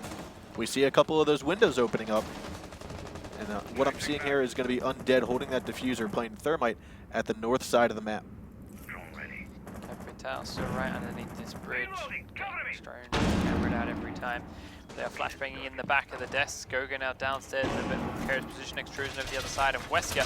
We see a couple of those windows opening up. And what I'm seeing here is going to be Undead holding that diffuser, playing Thermite at the north side of the map. Capitao still right underneath this bridge. Camera out every time. They are flashbanging in the back of the desk. Goga now downstairs in a bit of precarious position. Extrusion over the other side. And Wesker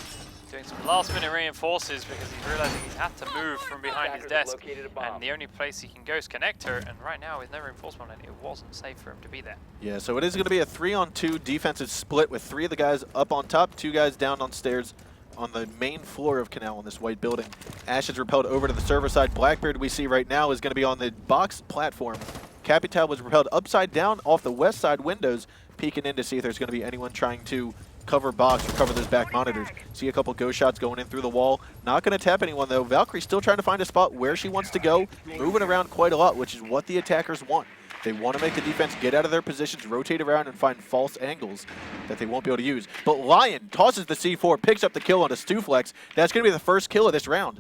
doing some last-minute reinforces because he's realizing he's had to move from behind his desk. And the only place he can go is connector. And right now, with no reinforcement on it, it wasn't safe for him to be there. Yeah, so it is going to be a 3-on-2 defensive split with 3 of the guys up on top, 2 guys down on stairs on the main floor of Canal in this white building. Ash is repelled over to the server side. Blackbeard we see right now is going to be on the box platform. Capitao was repelled upside down off the west side windows, peeking in to see if there's going to be anyone trying to cover box or cover those back monitors. See a couple ghost shots going in through the wall. Not going to tap anyone though. Valkyrie still trying to find a spot where she wants to go, moving around quite a lot, which is what the attackers want. They want to make the defense get out of their positions, rotate around, and find false angles that they won't be able to use. But Lion tosses the C4, picks up the kill on a Stuflex. That's going to be the first kill of this round.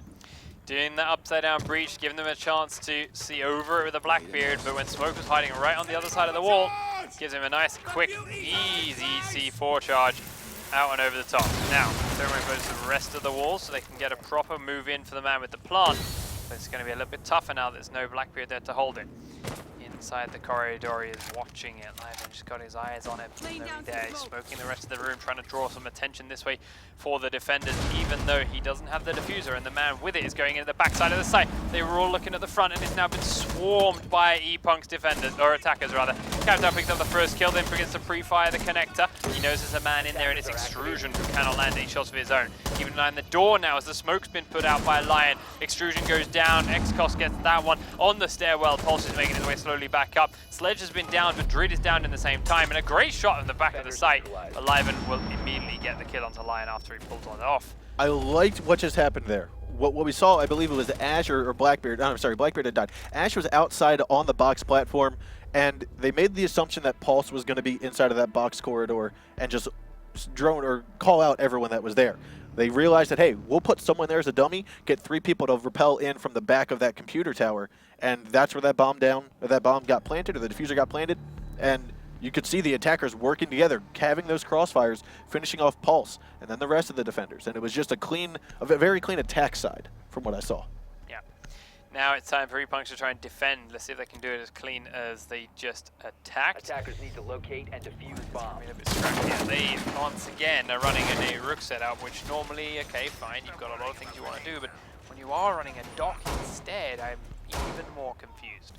Doing the upside down breach, giving them a chance to see over it with a Blackbeard, but when Smoke was hiding right on the other side of the wall, gives him a nice, quick, easy C4 charge out and over the top. Now, Thermite goes to the rest of the wall so they can get a proper move in for the man with the plant, but it's going to be a little bit tougher now there's no Blackbeard there to hold it. Inside the corridor, he is watching it live and just got his eyes on it. There, he's smoking the rest of the room, trying to draw some attention this way for the defenders, even though he doesn't have the diffuser, and the man with it is going into the backside of the site. They were all looking at the front, and it's now been swarmed by ePunks defenders, or attackers rather. Capitao picks up the first kill, then begins to pre-fire the connector. He knows there's a man in there, and it's Extrusion who cannot land any shots of his own. Keeping an eye on the door now as the smoke's been put out by Lion. Extrusion goes down, Xcos gets that one on the stairwell. Pulse is making his way slowly back up. Sledge has been down, but Drid is down in the same time, and a great shot in the back of the site. But Liven will immediately get the kill onto Lion after he pulls it off. I liked what just happened there. What we saw, I believe it was Ash or Blackbeard. I'm sorry, Blackbeard had died. Ash was outside on the box platform, and they made the assumption that Pulse was going to be inside of that box corridor and just drone or call out everyone that was there. They realized that, hey, we'll put someone there as a dummy, get 3 people to rappel in from the back of that computer tower, and that's where that bomb got planted, or the diffuser got planted, and you could see the attackers working together, having those crossfires, finishing off Pulse, and then the rest of the defenders. And it was just a very clean attack side from what I saw. Yeah. Now it's time for ePunks to try and defend. Let's see if they can do it as clean as they just attacked. Attackers need to locate and defuse bombs. A bit scrappy. They once again are running a Rook setup, which normally, okay, fine, you've got a lot of things you want to do, but when you are running a dock instead, I'm even more confused.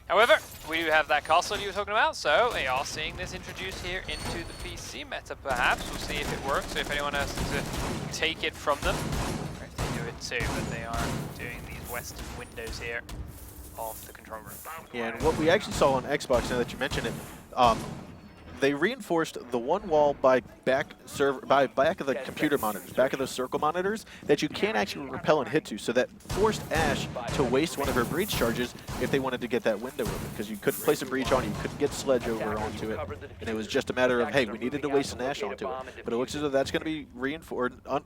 However, we do have that castle you were talking about, so they are seeing this introduced here into the PC meta, perhaps. We'll see if it works, or if anyone else to take it from them. Or if they do it too, but they are doing these western windows here of the control room. Yeah, and what we actually saw on Xbox, now that you mention it, they reinforced the one wall by back of the computer monitors, back of those circle monitors, that you can't actually repel and hit to, so that forced Ash to waste one of her breach charges if they wanted to get that window open, because you couldn't place a breach on it, you couldn't get Sledge over onto it, and it was just a matter of, hey, we needed to waste an Ash onto it. But it looks as though that's going to be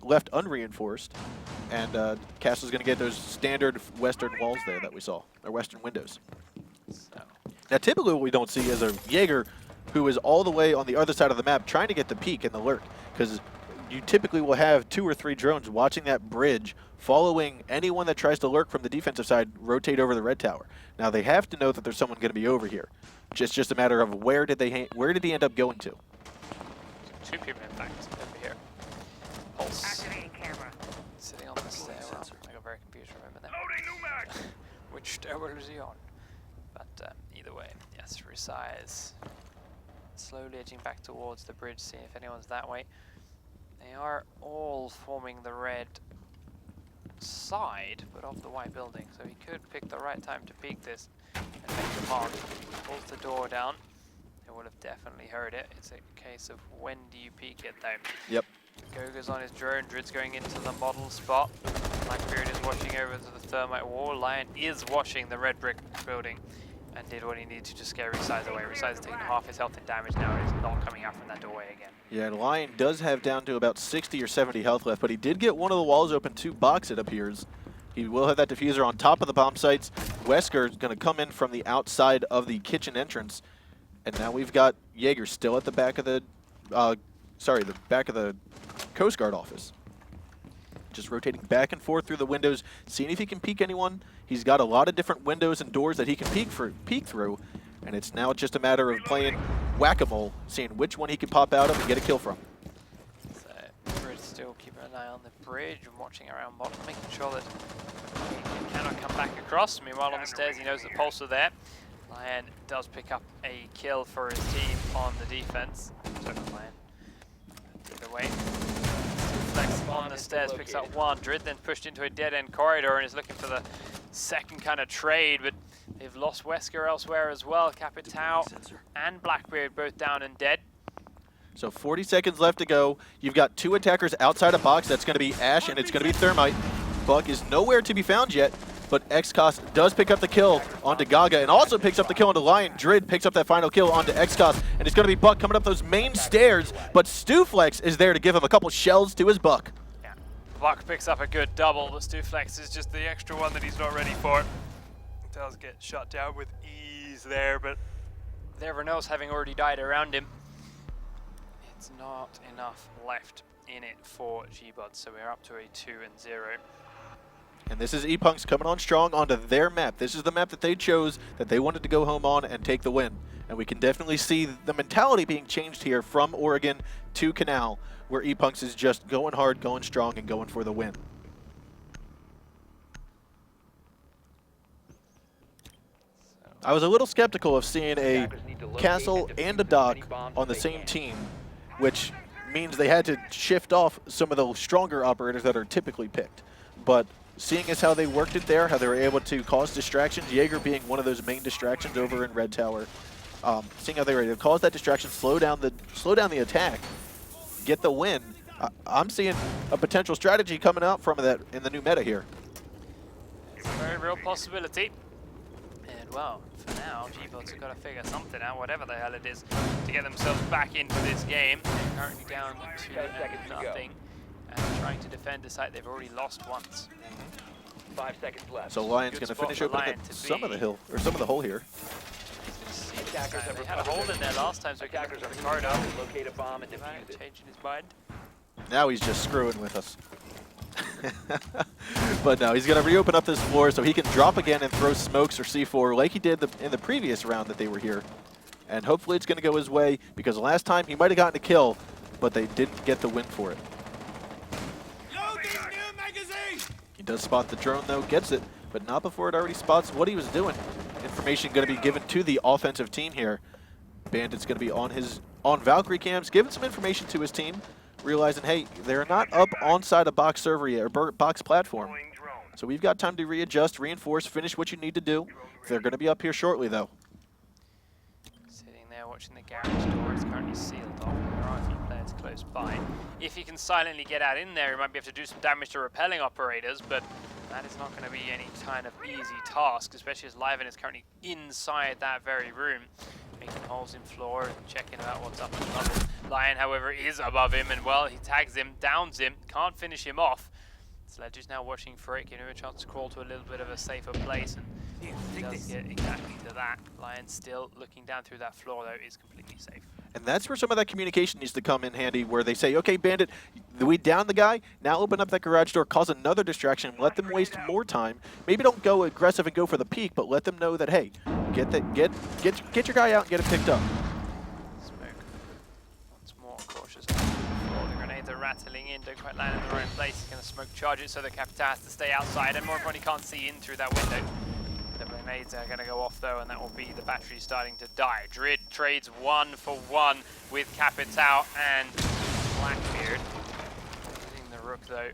left unreinforced, and Castle's going to get those standard western walls there that we saw, or western windows. Now typically what we don't see is a Jaeger who is all the way on the other side of the map trying to get the peek and the lurk, because you typically will have 2 or 3 drones watching that bridge, following anyone that tries to lurk from the defensive side rotate over the red tower. Now they have to know that there's someone going to be over here. Just a matter of where did he end up going to? 2 people in fact over here. Pulse. Activating camera. Sitting on the stairwell. I got very confused for a moment there. Which stairwell is he on? But either way, yes, resize. Slowly edging back towards the bridge, seeing if anyone's that way. They are all forming the red side, but of the white building, so he could pick the right time to peek this and make the mark. Pulls the door down. They would have definitely heard it. It's a case of when do you peek it though. Yep. Goga's on his drone, Drid's going into the model spot. Blackbeard is watching over to the thermite wall. Lion is watching the red brick building and did what he needed to scare Resize away. Resize is taking half his health and damage now and is not coming out from that doorway again. Yeah, Lion does have down to about 60 or 70 health left, but he did get one of the walls open to box, it appears. He will have that diffuser on top of the bomb sites. Wesker is going to come in from the outside of the kitchen entrance. And now we've got Jaeger still at the back of the, the back of the Coast Guard office. Just rotating back and forth through the windows, seeing if he can peek anyone. He's got a lot of different windows and doors that he can peek through. And it's now just a matter of playing whack-a-mole, seeing which one he can pop out of and get a kill from. So, Bridge still keeping an eye on the bridge and watching around bottom, making sure that he cannot come back across. Meanwhile, on the stairs, he knows the pulse are there. Lion does pick up a kill for his team on the defense. So does Lion. Either way, Flex on the stairs picks up 1. Drid then pushed into a dead-end corridor and is looking for the second kind of trade, but they've lost Wesker elsewhere as well. Capitao and Blackbeard both down and dead. So 40 seconds left to go. You've got 2 attackers outside a box. That's going to be Ash and it's going to be Thermite. Buck is nowhere to be found yet, but XCOS does pick up the kill onto Gaga and also picks up the kill onto Lion. Drid picks up that final kill onto XCOS, and it's going to be Buck coming up those main stairs, but Stuflex is there to give him a couple shells to his Buck. Yeah, Buck picks up a good double, but Stuflex is just the extra one that he's not ready for. Does get shut down with ease there, but everyone else having already died around him. It's not enough left in it for gBots, so we're up to a 2-0. And this is ePunks coming on strong onto their map. This is the map that they chose, that they wanted to go home on and take the win. And we can definitely see the mentality being changed here from Oregon to Canal, where ePunks is just going hard, going strong, and going for the win. I was a little skeptical of seeing a castle and a dock on the same team, which means they had to shift off some of the stronger operators that are typically picked. But seeing as how they worked it there, how they were able to cause distractions, Jaeger being one of those main distractions over in Red Tower, seeing how they were able to cause that distraction, slow down the attack, get the win. I'm seeing a potential strategy coming out from that in the new meta here. It's a very real possibility. And well, for now, gBots have got to figure something out, whatever the hell it is, to get themselves back into this game. They're currently down to nothing. And trying to defend a site they've already lost once. 5 seconds left. So Lion's going to finish opening some of the hill, or some of the hole here. They had a hole in there last time, so we can look at the corridor. Locate a bomb and defuse it. Changing his mind. Now he's just screwing with us. But no, he's going to reopen up this floor so he can drop again and throw smokes or C4 like he did in the previous round that they were here. And hopefully it's going to go his way, because last time he might have gotten a kill, but they didn't get the win for it. He does spot the drone though, gets it, but not before it already spots what he was doing. Information going to be given to the offensive team here. Bandit's going to be on Valkyrie cams, giving some information to his team, realizing, hey, they're not up onside a box server yet, or box platform. So we've got time to readjust, reinforce, finish what you need to do. They're going to be up here shortly though. Sitting there watching the garage door is currently sealed off. There are a few players close by. If he can silently get out in there, he might be able to do some damage to repelling operators, but that is not going to be any kind of easy task, especially as Liven is currently inside that very room, making holes in floor and checking out what's up above him. Lion, however, is above him, and well, he tags him, downs him, can't finish him off. Sledge is now watching for it, giving him a chance to crawl to a little bit of a safer place, and he does get exactly to that. Lion still looking down through that floor, though, is completely safe. And that's where some of that communication needs to come in handy, where they say, okay, Bandit, we down the guy, now open up that garage door, cause another distraction, let them waste more time. Maybe don't go aggressive and go for the peak, but let them know that, hey, get your guy out and get it picked up. Smoke once more cautious. The grenades are rattling in, don't quite land in the right place. He's going to smoke charge it, so the Capita has to stay outside, and more importantly, can't see in through that window. The grenades are going to go off though, and that will be the battery starting to die. Drid trades 1-for-1 with Capitao and Blackbeard. Losing the Rook though.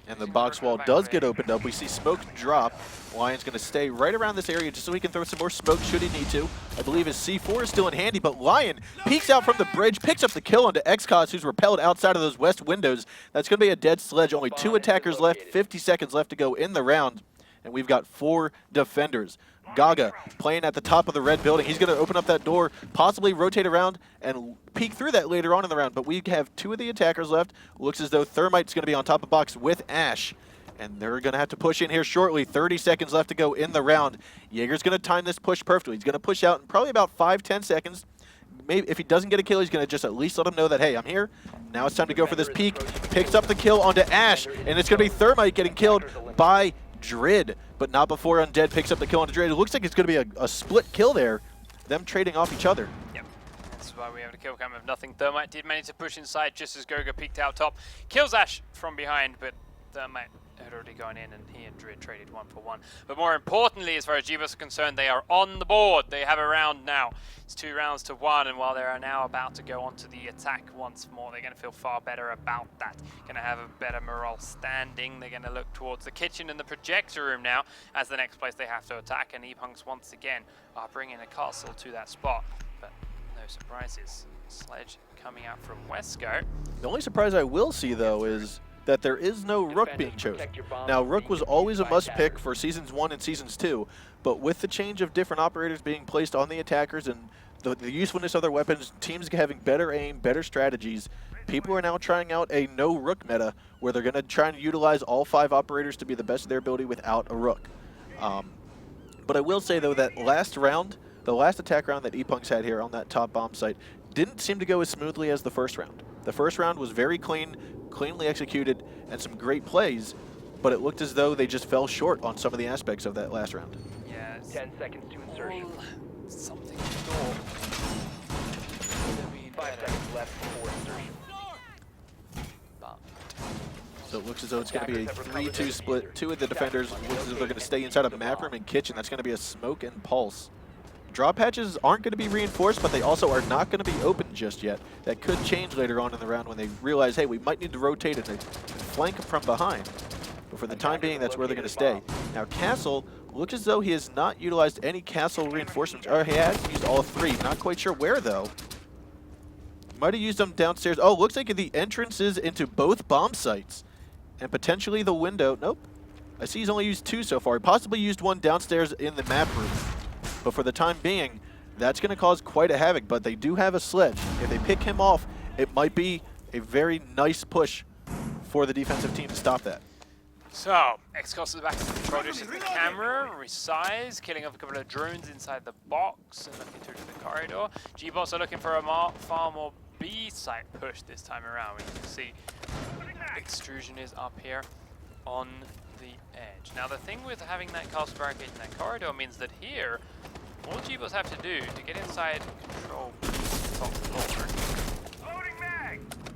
And the box wall does get opened up. We see smoke drop. Lion's going to stay right around this area just so he can throw some more smoke should he need to. I believe his C4 is still in handy, but Lion peeks out from the bridge, picks up the kill onto xCos, who's repelled outside of those west windows. That's going to be a dead Sledge. Only 2 attackers left, 50 seconds left to go in the round. And we've got 4 defenders. Gaga playing at the top of the red building. He's going to open up that door, possibly rotate around and peek through that later on in the round. But we have 2 of the attackers left. Looks as though Thermite's going to be on top of box with Ash. And they're going to have to push in here shortly. 30 seconds left to go in the round. Jaeger's going to time this push perfectly. He's going to push out in probably about 5-10 seconds. Maybe if he doesn't get a kill, he's going to just at least let him know that, hey, I'm here. Now it's time to go for this peek. Picks up the kill onto Ash. And it's going to be Thermite getting killed by Drid, but not before Undead picks up the kill on Drid. It looks like it's going to be a split kill there, them trading off each other. Yep, that's why we have a kill cam of nothing. Thermite did manage to push inside just as Goga peeked out top. Kills Ash from behind, but Thermite had already gone in, and he and Drid traded 1-for-1. But more importantly, as far as gBots are concerned, they are on the board. They have a round now. It's 2 rounds to 1, and while they are now about to go onto the attack once more, they're going to feel far better about that. Going to have a better morale standing. They're going to look towards the kitchen and the projector room now as the next place they have to attack, and ePunks once again are bringing a castle to that spot. But no surprises. Sledge coming out from Wesco. The only surprise I will see, though, is that there is no Rook being chosen. Now, Rook was always a must-pick for Seasons 1 and Seasons 2, but with the change of different operators being placed on the attackers and the usefulness of their weapons, teams having better aim, better strategies, people are now trying out a no Rook meta where they're going to try and utilize all 5 operators to be the best of their ability without a Rook. But I will say, though, that last round, the last attack round that ePunks had here on that top bomb site, didn't seem to go as smoothly as the first round. The first round was very cleanly executed, and some great plays, but it looked as though they just fell short on some of the aspects of that last round. Yeah, 10 seconds to insertion. Something to thought. 5 seconds left before insertion. So it looks as though it's going to be a 3-2 split. 2 of the defenders looks as though they're going to stay inside of map room and kitchen. That's going to be a smoke and pulse. Drop patches aren't going to be reinforced, but they also are not going to be open just yet. That could change later on in the round when they realize, hey, we might need to rotate and flank from behind. But for the time being, that's where they're going to stay. Now, Castle looks as though he has not utilized any Castle reinforcements. Or he has used all 3. Not quite sure where, though. Might have used them downstairs. Oh, looks like the entrances into both bomb sites. And potentially the window. Nope. I see he's only used 2 so far. He possibly used 1 downstairs in the map room. But for the time being, that's going to cause quite a havoc. But they do have a Sledge. If they pick him off, it might be a very nice push for the defensive team to stop that. So, xCos is back to the control dish the camera, resize, killing off a couple of drones inside the box and looking through to the corridor. gBots are looking for a far more B-site push this time around. We can see extrusion is up here on the edge. Now the thing with having that castle barricade in that corridor means that here, all gBots have to do to get inside control top floor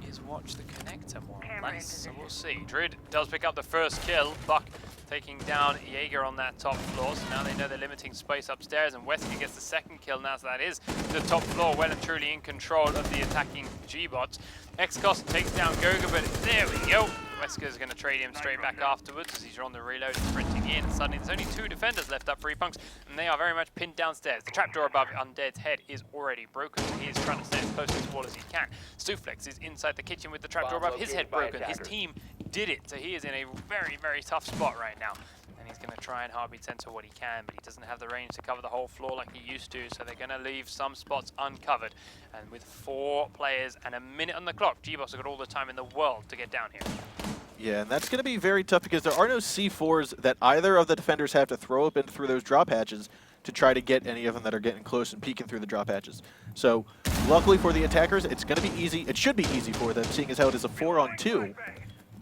is watch the connector more or less. So we'll see. Drid does pick up the first kill. Buck taking down Jaeger on that top floor. So now they know they're limiting space upstairs, and Wesker gets the second kill now. So that is the top floor well and truly in control of the attacking gBots. xCos takes down Goga, but there we go. Wesker's going to trade him straight back afterwards as he's on the reload and sprinting in. Suddenly there's only 2 defenders left up for ePunks, and they are very much pinned downstairs. The trapdoor above Undead's head is already broken, so he is trying to stay as close to this wall as he can. Stuflex is inside the kitchen with the trapdoor above his head broken. His team did it, so he is in a very, very tough spot right now. And he's going to try and heartbeat center what he can, but he doesn't have the range to cover the whole floor like he used to, so they're going to leave some spots uncovered. And with 4 players and a minute on the clock, gBots have got all the time in the world to get down here. Yeah, and that's going to be very tough because there are no C4s that either of the defenders have to throw up in through those drop hatches to try to get any of them that are getting close and peeking through the drop hatches. So, luckily for the attackers, it's going to be easy. It should be easy for them, seeing as how it is a 4-on-2.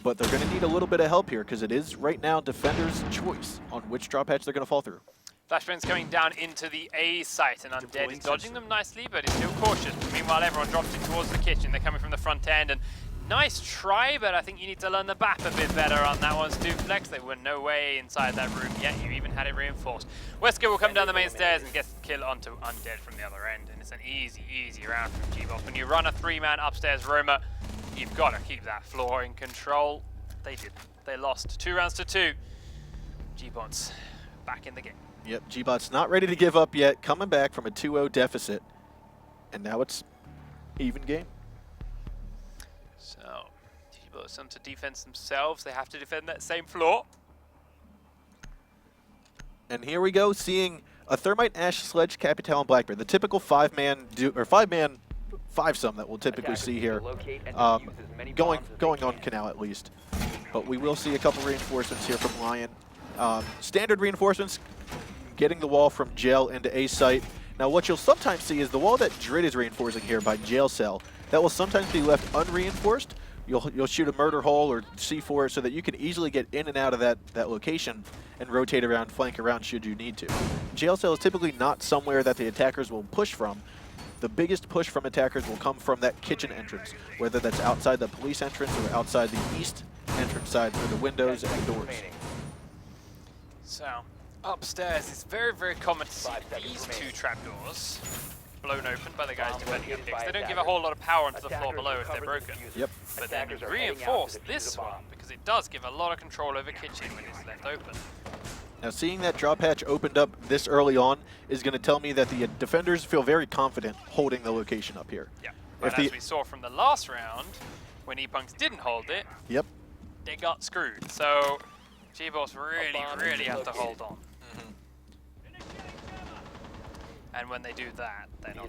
But they're going to need a little bit of help here because it is right now defenders' choice on which drop hatch they're going to fall through. Flashbang's coming down into the A site, and Undead is dodging them nicely, but is still cautious. Meanwhile, everyone drops in towards the kitchen. They're coming from the front end, and nice try, but I think you need to learn the map a bit better on that one, Stuflex. They were no way inside that room yet. You even had it reinforced. Wesker will come down the main stairs and gets the kill onto Undead from the other end, and it's an easy, easy round from gBots. When you run a 3-man upstairs roamer, you've got to keep that floor in control. They did. They lost 2 rounds to 2. gBots back in the game. Yep, gBots not ready to give up yet, coming back from a 2-0 deficit. And now it's even game. So, gBots onto defense themselves. They have to defend that same floor. And here we go, seeing a Thermite, Ash, Sledge, Capital, and Blackbeard. The typical 5-man 5-some that we'll typically see here, going on Canal at least. But we will see a couple reinforcements here from Lion. Standard reinforcements, getting the wall from Jail into A site. Now what you'll sometimes see is the wall that Drid is reinforcing here by Jail Cell, that will sometimes be left unreinforced. You'll shoot a murder hole or C4 so that you can easily get in and out of that location and rotate around, flank around should you need to. Jail Cell is typically not somewhere that the attackers will push from. The biggest push from attackers will come from that kitchen entrance, whether that's outside the police entrance or outside the east entrance side through the windows and the doors. So, upstairs, it's very, very common to see these 2 trapdoors blown open by the guys defending the picks. They don't give a whole lot of power onto the floor below if they're broken. Yep. But then reinforce this one, because it does give a lot of control over kitchen when it's left open. Now seeing that drop hatch opened up this early on is going to tell me that the defenders feel very confident holding the location up here. Yeah, but as we saw from the last round, when ePunks didn't hold it, yep, they got screwed. So gBots really have to hold on. And when they do that, they're not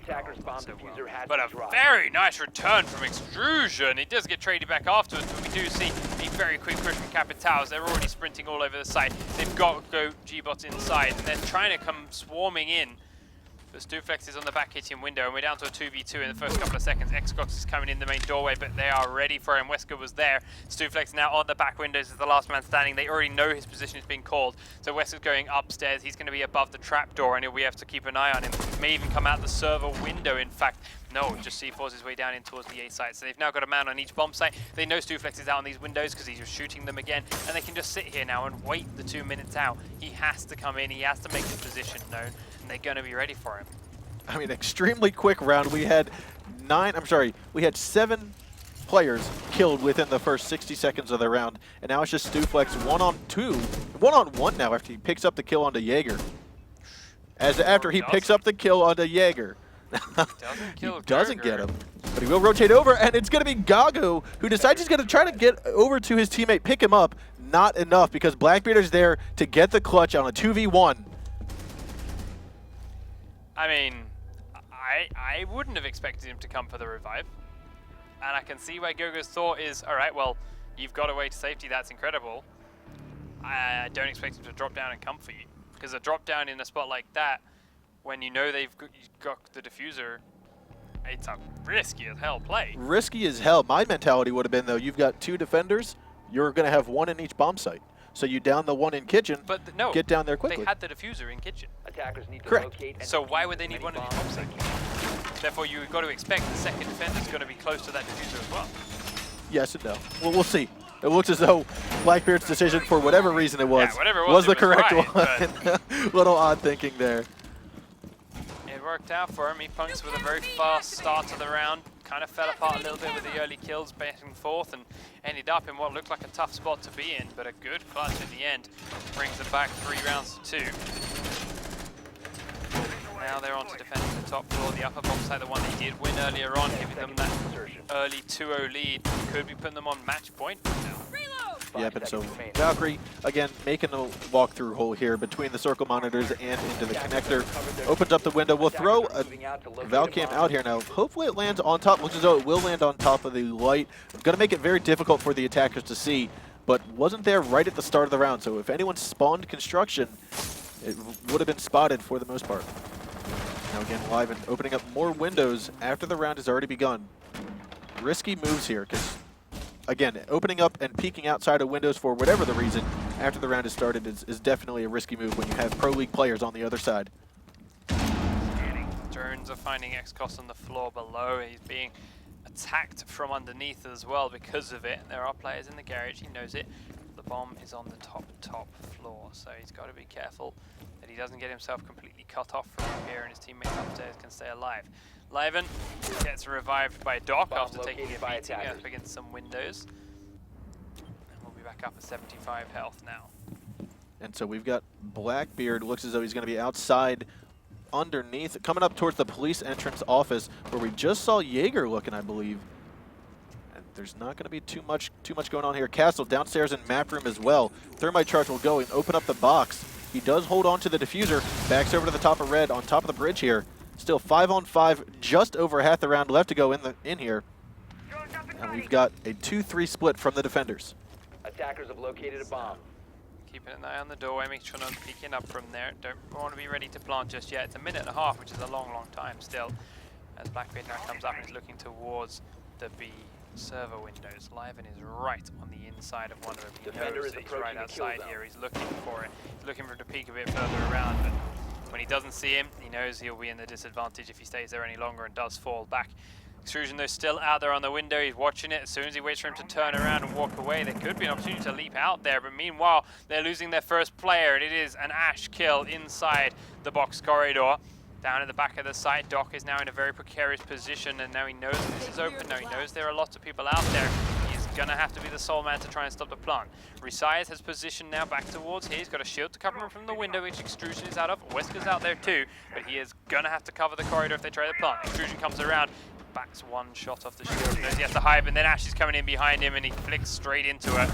so well. But a very nice return from Extrusion. He does get traded back afterwards, but we do see a very quick push from Capitals. They're already sprinting all over the site. They've got to go gBots inside, and they're trying to come swarming in. But Stuflex is on the back kitchen window, and we're down to a 2v2 in the first couple of seconds. Xcox is coming in the main doorway, but they are ready for him. Wesker was there. Stuflex now on the back windows as the last man standing. They already know his position is being called. So Wesker's going upstairs. He's going to be above the trapdoor, and we have to keep an eye on him. May even come out the server window, in fact. No, just C4s his way down in towards the A site. So they've now got a man on each bomb site. They know Stuflex is out on these windows because he's just shooting them again. And they can just sit here now and wait the 2 minutes out. He has to come in. He has to make his position known, and they're going to be ready for him. I mean, extremely quick round. We had 7 players killed within the first 60 seconds of the round, and now it's just Stuflex 1-on-1 now after he picks up the kill onto Jaeger. After he picks up the kill onto Jaeger. He doesn't get him, but he will rotate over, and it's going to be Gago, who decides he's going to try to get over to his teammate, pick him up. Not enough, because Blackbeard is there to get the clutch on a 2v1. I mean, I wouldn't have expected him to come for the revive. And I can see why Gogo's thought is, all right, well, you've got away to safety, that's incredible. I don't expect him to drop down and come for you. Because a drop down in a spot like that, when you know you've got the diffuser, it's a risky as hell play. Risky as hell. My mentality would have been, though, you've got 2 defenders, you're going to have 1 in each bomb site. So you down the 1 in kitchen, but no, get down there quickly. They had the diffuser in kitchen. Attackers need to Correct. locate and so why would they need 1 in each bomb site? Therefore, you've got to expect the second defender is going to be close to that diffuser as well. Yes and no. Well, we'll see. It looks as though Blackbeard's decision, for whatever reason it was, was the correct right, one. Little odd thinking there. It worked out for him. ePunks with a very fast start to the round. Kind of fell apart a little bit with the early kills back and forth and ended up in what looked like a tough spot to be in, but a good clutch in the end brings them back 3 rounds to 2. Now they're on to defending the top floor, the upper bomb site, the one they did win earlier on, giving them that early 2-0 lead. Could be putting them on match point now. Yep, and so Valkyrie, again, making a walkthrough hole here between the circle monitors and into the connector. Opens up the window. We'll throw a Valcam out here now. Hopefully it lands on top. Looks as though it will land on top of the light. Going to make it very difficult for the attackers to see. but wasn't there right at the start of the round. So if anyone spawned construction, it would have been spotted for the most part. Now again, Live and opening up more windows after the round has already begun. Risky moves here, because again, opening up and peeking outside of windows for whatever the reason after the round has started is definitely a risky move when you have Pro League players on the other side. Drones are finding XCOS on the floor below. He's being attacked from underneath as well because of it. There are players in the garage, he knows it. The bomb is on the top floor, so he's got to be careful that he doesn't get himself completely cut off from here and his teammates upstairs can stay alive. Liven gets revived by Doc after taking a beating up against some windows. And we'll be back up at 75 health now. And so we've got Blackbeard, looks as though he's going to be outside underneath, coming up towards the police entrance office where we just saw Jaeger looking, I believe. And there's not going to be too much going on here. Castle downstairs in map room as well. Thermite charge will go and open up the box. He does hold on to the diffuser, backs over to the top of red on top of the bridge here. Still 5-on-5, just over half the round left to go in here. And we've got a 2-3 split from the defenders. Attackers have located a bomb. Keeping an eye on the doorway, make sure no one's peeking up from there. Don't want to be ready to plant just yet. It's a minute and a half, which is a long time still. As Blackbeard now comes up and is looking towards the B server windows. Liven is right on the inside of one of them. He knows that he's right outside here. He's looking for it. He's looking for it to peek a bit further around, but when he doesn't see him, he knows he'll be in the disadvantage if he stays there any longer and does fall back. Extrusion, though, still out there on the window. He's watching it. As soon as he waits for him to turn around and walk away, there could be an opportunity to leap out there. But meanwhile, they're losing their first player, and it is an Ash kill inside the box corridor. Down at the back of the site, Doc is now in a very precarious position, and now he knows that this is open. Now he knows there are lots of people out there. He's going to have to be the sole man to try and stop the plant. Resize has positioned now back towards here. He's got a shield to cover him from the window, which Extrusion is out of. Wesker's out there too, but he is going to have to cover the corridor if they try the plant. Extrusion comes around. Backs one shot off the shield, knows he has to hide, and then Ash is coming in behind him and he flicks straight into it.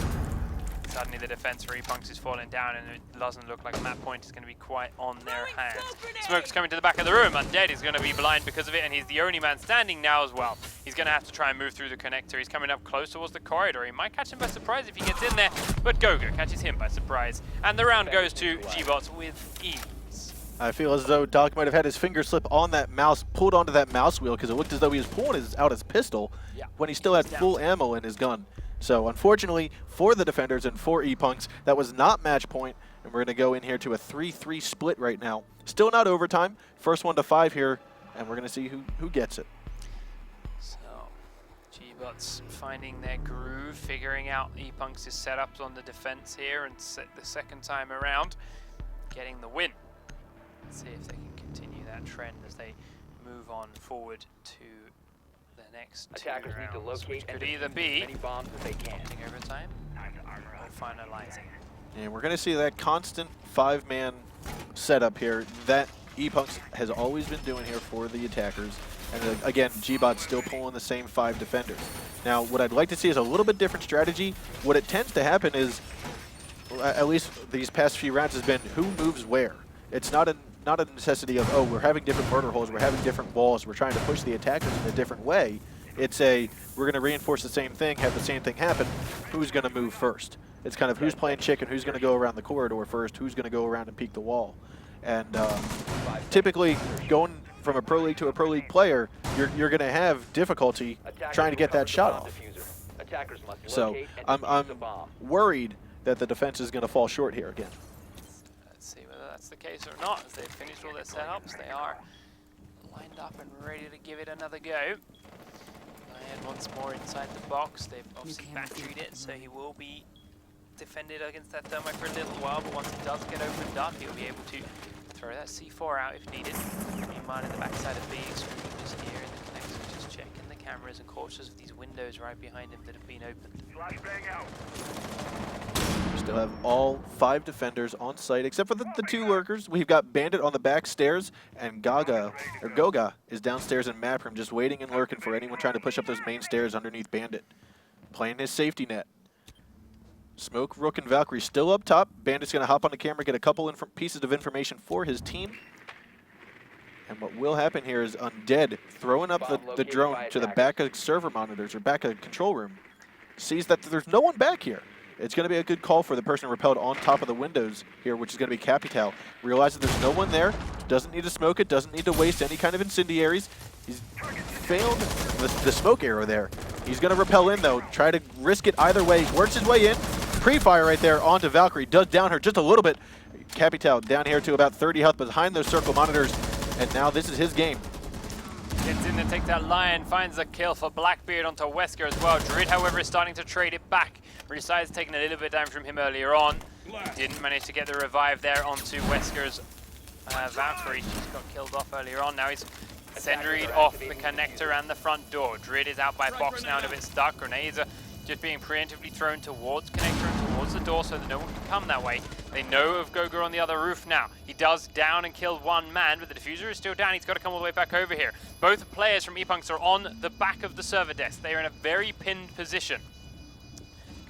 Suddenly the defense for ePunks is falling down and it doesn't look like map point is going to be quite on their hands. Smoke's coming to the back of the room. Undead is going to be blind because of it, and he's the only man standing now as well. He's going to have to try and move through the connector. He's coming up close towards the corridor. He might catch him by surprise if he gets in there, but Gogo catches him by surprise. And the round goes to gBots with ease. I feel as though Doc might have had his finger slip on that mouse, pulled onto that mouse wheel, because it looked as though he was pulling out his pistol when he still had full ammo in his gun. So unfortunately for the defenders and for ePunks, that was not match point, and we're going to go in here to a 3-3 split right now. Still not overtime. First 1 to 5 here, and we're going to see who gets it. So gBots finding their groove, figuring out ePunks' setups on the defense here, and the second time around, getting the win. Let's see if they can continue that trend as they move on forward to the next Attackers two rounds, need to locate which could and either defuse be as many bombs as they can. taking overtime or finalizing. And we're going to see that constant 5-man setup here that ePunks has always been doing here for the attackers. And again, gBots still pulling the same 5 defenders. Now, what I'd like to see is a little bit different strategy. What it tends to happen is, at least these past few rounds, has been who moves where. It's not a necessity of, oh, we're having different murder holes, we're having different walls, we're trying to push the attackers in a different way. It's a, we're going to reinforce the same thing, have the same thing happen, who's going to move first. It's kind of who's playing chicken, who's going to go around the corridor first, who's going to go around and peek the wall. And typically, going from a Pro League to a Pro League player, you're going to have difficulty trying to get that shot off. So I'm worried that the defense is going to fall short here again. See whether that's the case or not. As they've finished all their setups, they are lined up and ready to give it another go. And once more inside the box, they've obviously batteried it, so he will be defended against that thermite for a little while, but once he does get opened up, he'll be able to throw that C4 out if needed. Meanwhile, in the backside of B, Extrusion just here in the connector, just checking the cameras and cautious of these windows right behind him that have been opened. Flashbang out. Still have all 5 defenders on site, except for the 2 lurkers. We've got Bandit on the back stairs, and Goga is downstairs in map room, just waiting and lurking for anyone trying to push up those main stairs underneath Bandit. Playing his safety net. Smoke, Rook, and Valkyrie still up top. Bandit's going to hop on the camera, get a couple pieces of information for his team. And what will happen here is Undead throwing up the drone to the back of server monitors, or back of control room. Sees that there's no one back here. It's going to be a good call for the person repelled on top of the windows here, which is going to be Capital. Realizes there's no one there, doesn't need to smoke it, doesn't need to waste any kind of incendiaries. He's failed the smoke arrow there. He's going to repel in, though, try to risk it either way. Works his way in. Pre-fire right there onto Valkyrie. Does down her just a little bit. Capital down here to about 30 health behind those circle monitors. And now this is his game. Gets in to take that Lion, finds a kill for Blackbeard onto Wesker as well. Druid, however, is starting to trade it back. Reside's taken a little bit down from him earlier on. Didn't manage to get the revive there onto Wesker's Valkyrie. She's got killed off earlier on. Now he's sendried off the connector and the front door. Druid is out by box now and a bit stuck. Grenades are just being preemptively thrown towards connector and towards the door so that no one can come that way. They know of Goga on the other roof now. He does down and kill one man, but the diffuser is still down. He's got to come all the way back over here. Both players from ePunks are on the back of the server desk. They are in a very pinned position.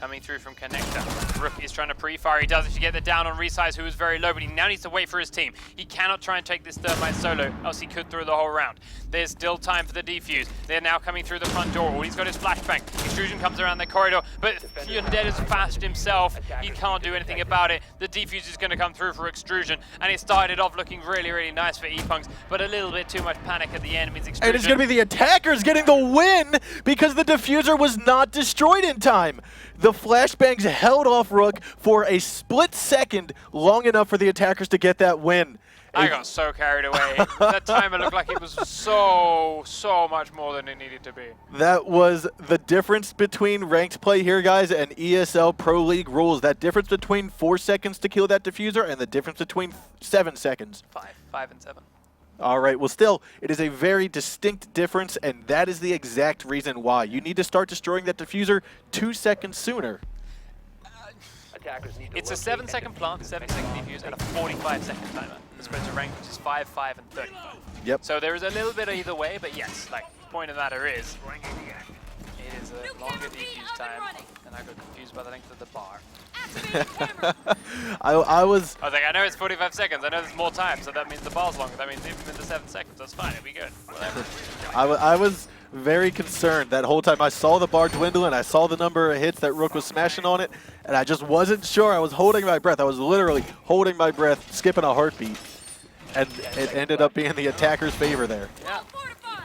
Coming through from connector. Rook is trying to pre-fire. He does actually get the down on Resize, who is very low, but he now needs to wait for his team. He cannot try and take this thermite solo, else he could through the whole round. There's still time for the defuse. They're now coming through the front door. All he's got is flashbang. Extrusion comes around the corridor, but Undead is fast himself. He can't do anything about it. The defuse is going to come through for Extrusion, and it started off looking really, really nice for ePunks, but a little bit too much panic at the end means Extrusion. And it's going to be the attackers getting the win because the diffuser was not destroyed in time. The flashbangs held off Rook for a split second, long enough for the attackers to get that win. I got so carried away. That timer looked like it was so much more than it needed to be. That was the difference between ranked play here, guys, and ESL Pro League rules. That difference between 4 seconds to kill that diffuser and the difference between 7 seconds. 5 and 7. All right, well, still, it is a very distinct difference, and that is the exact reason why. You need to start destroying that diffuser 2 seconds sooner. It's a 7-second plant, 7-second defuse, and a 45-second timer. As opposed to rank, which is 5, 5, and 30. Yep. So there is a little bit either way, but yes, like, the point of the matter is, it is a longer defuse time, and I got confused by the length of the bar. I was like, I know it's 45 seconds, I know there's more time, so that means the bar's longer. That means even in the 7 seconds, that's fine, it'll be good. Whatever. I was very concerned that whole time. I saw the bar dwindle and I saw the number of hits that Rook was smashing on it, and I just wasn't sure. I was holding my breath. I was literally holding my breath, skipping a heartbeat, and it ended up being the attacker's favor there. Yeah.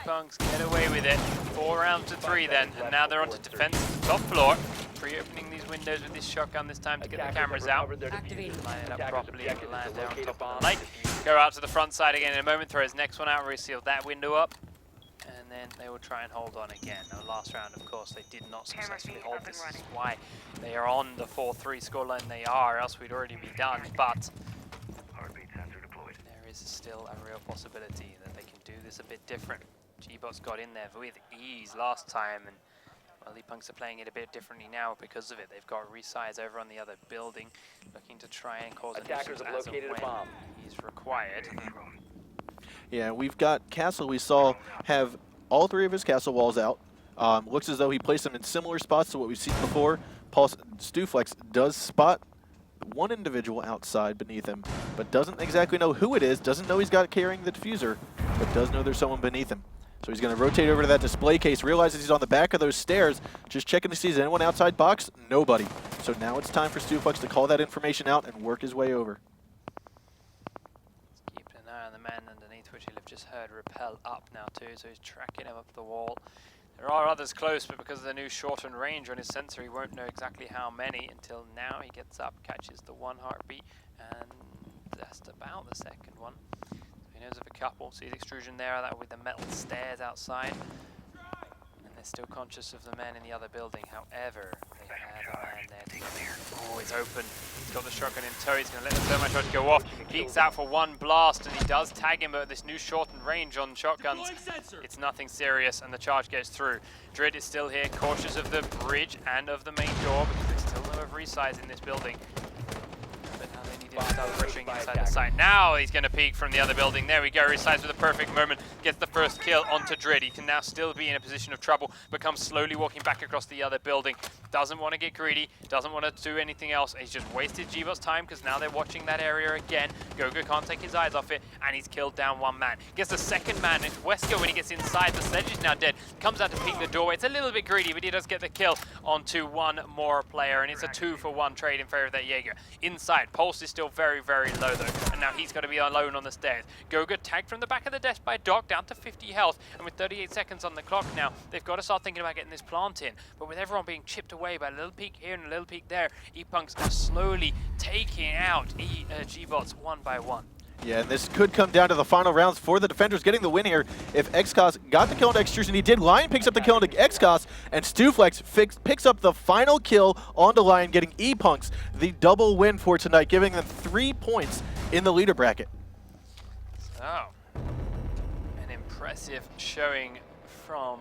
ePunks get away with it. 4 rounds to 3 then, and now they're on to defense top floor. Pre-opening these windows with this shotgun this time to get the cameras out. Line it up properly and land there on top of the light. Go out to the front side again in a moment, throw his next one out, reseal that window up. And then they will try and hold on again. Now, last round, of course, they did not successfully hold. This is why they are on the 4-3 scoreline they are, else we'd already be done. But there is still a real possibility that they can do this a bit different. gBots got in there with ease last time, and well, ePunks are playing it a bit differently now because of it. They've got Resize over on the other building, looking to try and cause a nuisance as and when he's required. Yeah, we've got Castle. We saw have all 3 of his castle walls out. Looks as though he placed them in similar spots to what we've seen before. Stuflex does spot one individual outside beneath him, but doesn't exactly know who it is, doesn't know he's got carrying the diffuser, but does know there's someone beneath him. So he's going to rotate over to that display case, realizes he's on the back of those stairs, just checking to see is anyone outside box? Nobody. So now it's time for Stuflex to call that information out and work his way over. Keeping an eye on the man underneath, which you'll have just heard repel up now too, so he's tracking him up the wall. There are others close, but because of the new shortened range on his sensor, he won't know exactly how many until now. He gets up, catches the 1 heartbeat, and just about the second one. So he knows of a couple. Sees Extrusion there, that with the metal stairs outside. And they're still conscious of the man in the other building. However, they have a man there. Oh, it's open. He's got the shotgun in tow. He's going to let the thermite charge go off. Peeks out for 1 blast, and he does tag him at this new shortened range on shotguns. It's nothing serious, and the charge goes through. Dread is still here, cautious of the bridge and of the main door, because they still know of Resize in this building. But now they need He's going to start pushing inside the site. Now he's going to peek from the other building. There we go. Resides with a perfect moment. Gets the first kill onto Dread. He can now still be in a position of trouble, but comes slowly walking back across the other building. Doesn't want to get greedy. Doesn't want to do anything else. He's just wasted gBots time because now they're watching that area again. Goga can't take his eyes off it, and he's killed down one man. Gets the second man. It's Wesker when he gets inside. The Sledge is now dead. Comes out to peek the doorway. It's a little bit greedy, but he does get the kill onto one more player, and it's a 2-for-1 trade in favor of that Jaeger. Inside, Pulse is still very, very low though, and now he's got to be alone on the stairs. Goga tagged from the back of the desk by Doc, down to 50 health, and with 38 seconds on the clock now, they've got to start thinking about getting this plant in. But with everyone being chipped away by a little peek here and a little peek there, ePunks are slowly taking out gBots one by one. Yeah, and this could come down to the final rounds for the defenders getting the win here. If XCOS got the kill on Extrusion, he did. Lion picks up the kill on XCOS, and Stuflex picks up the final kill onto Lion, getting ePunks the double win for tonight, giving them 3 points in the leader bracket. So, an impressive showing from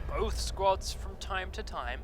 both squads from time to time.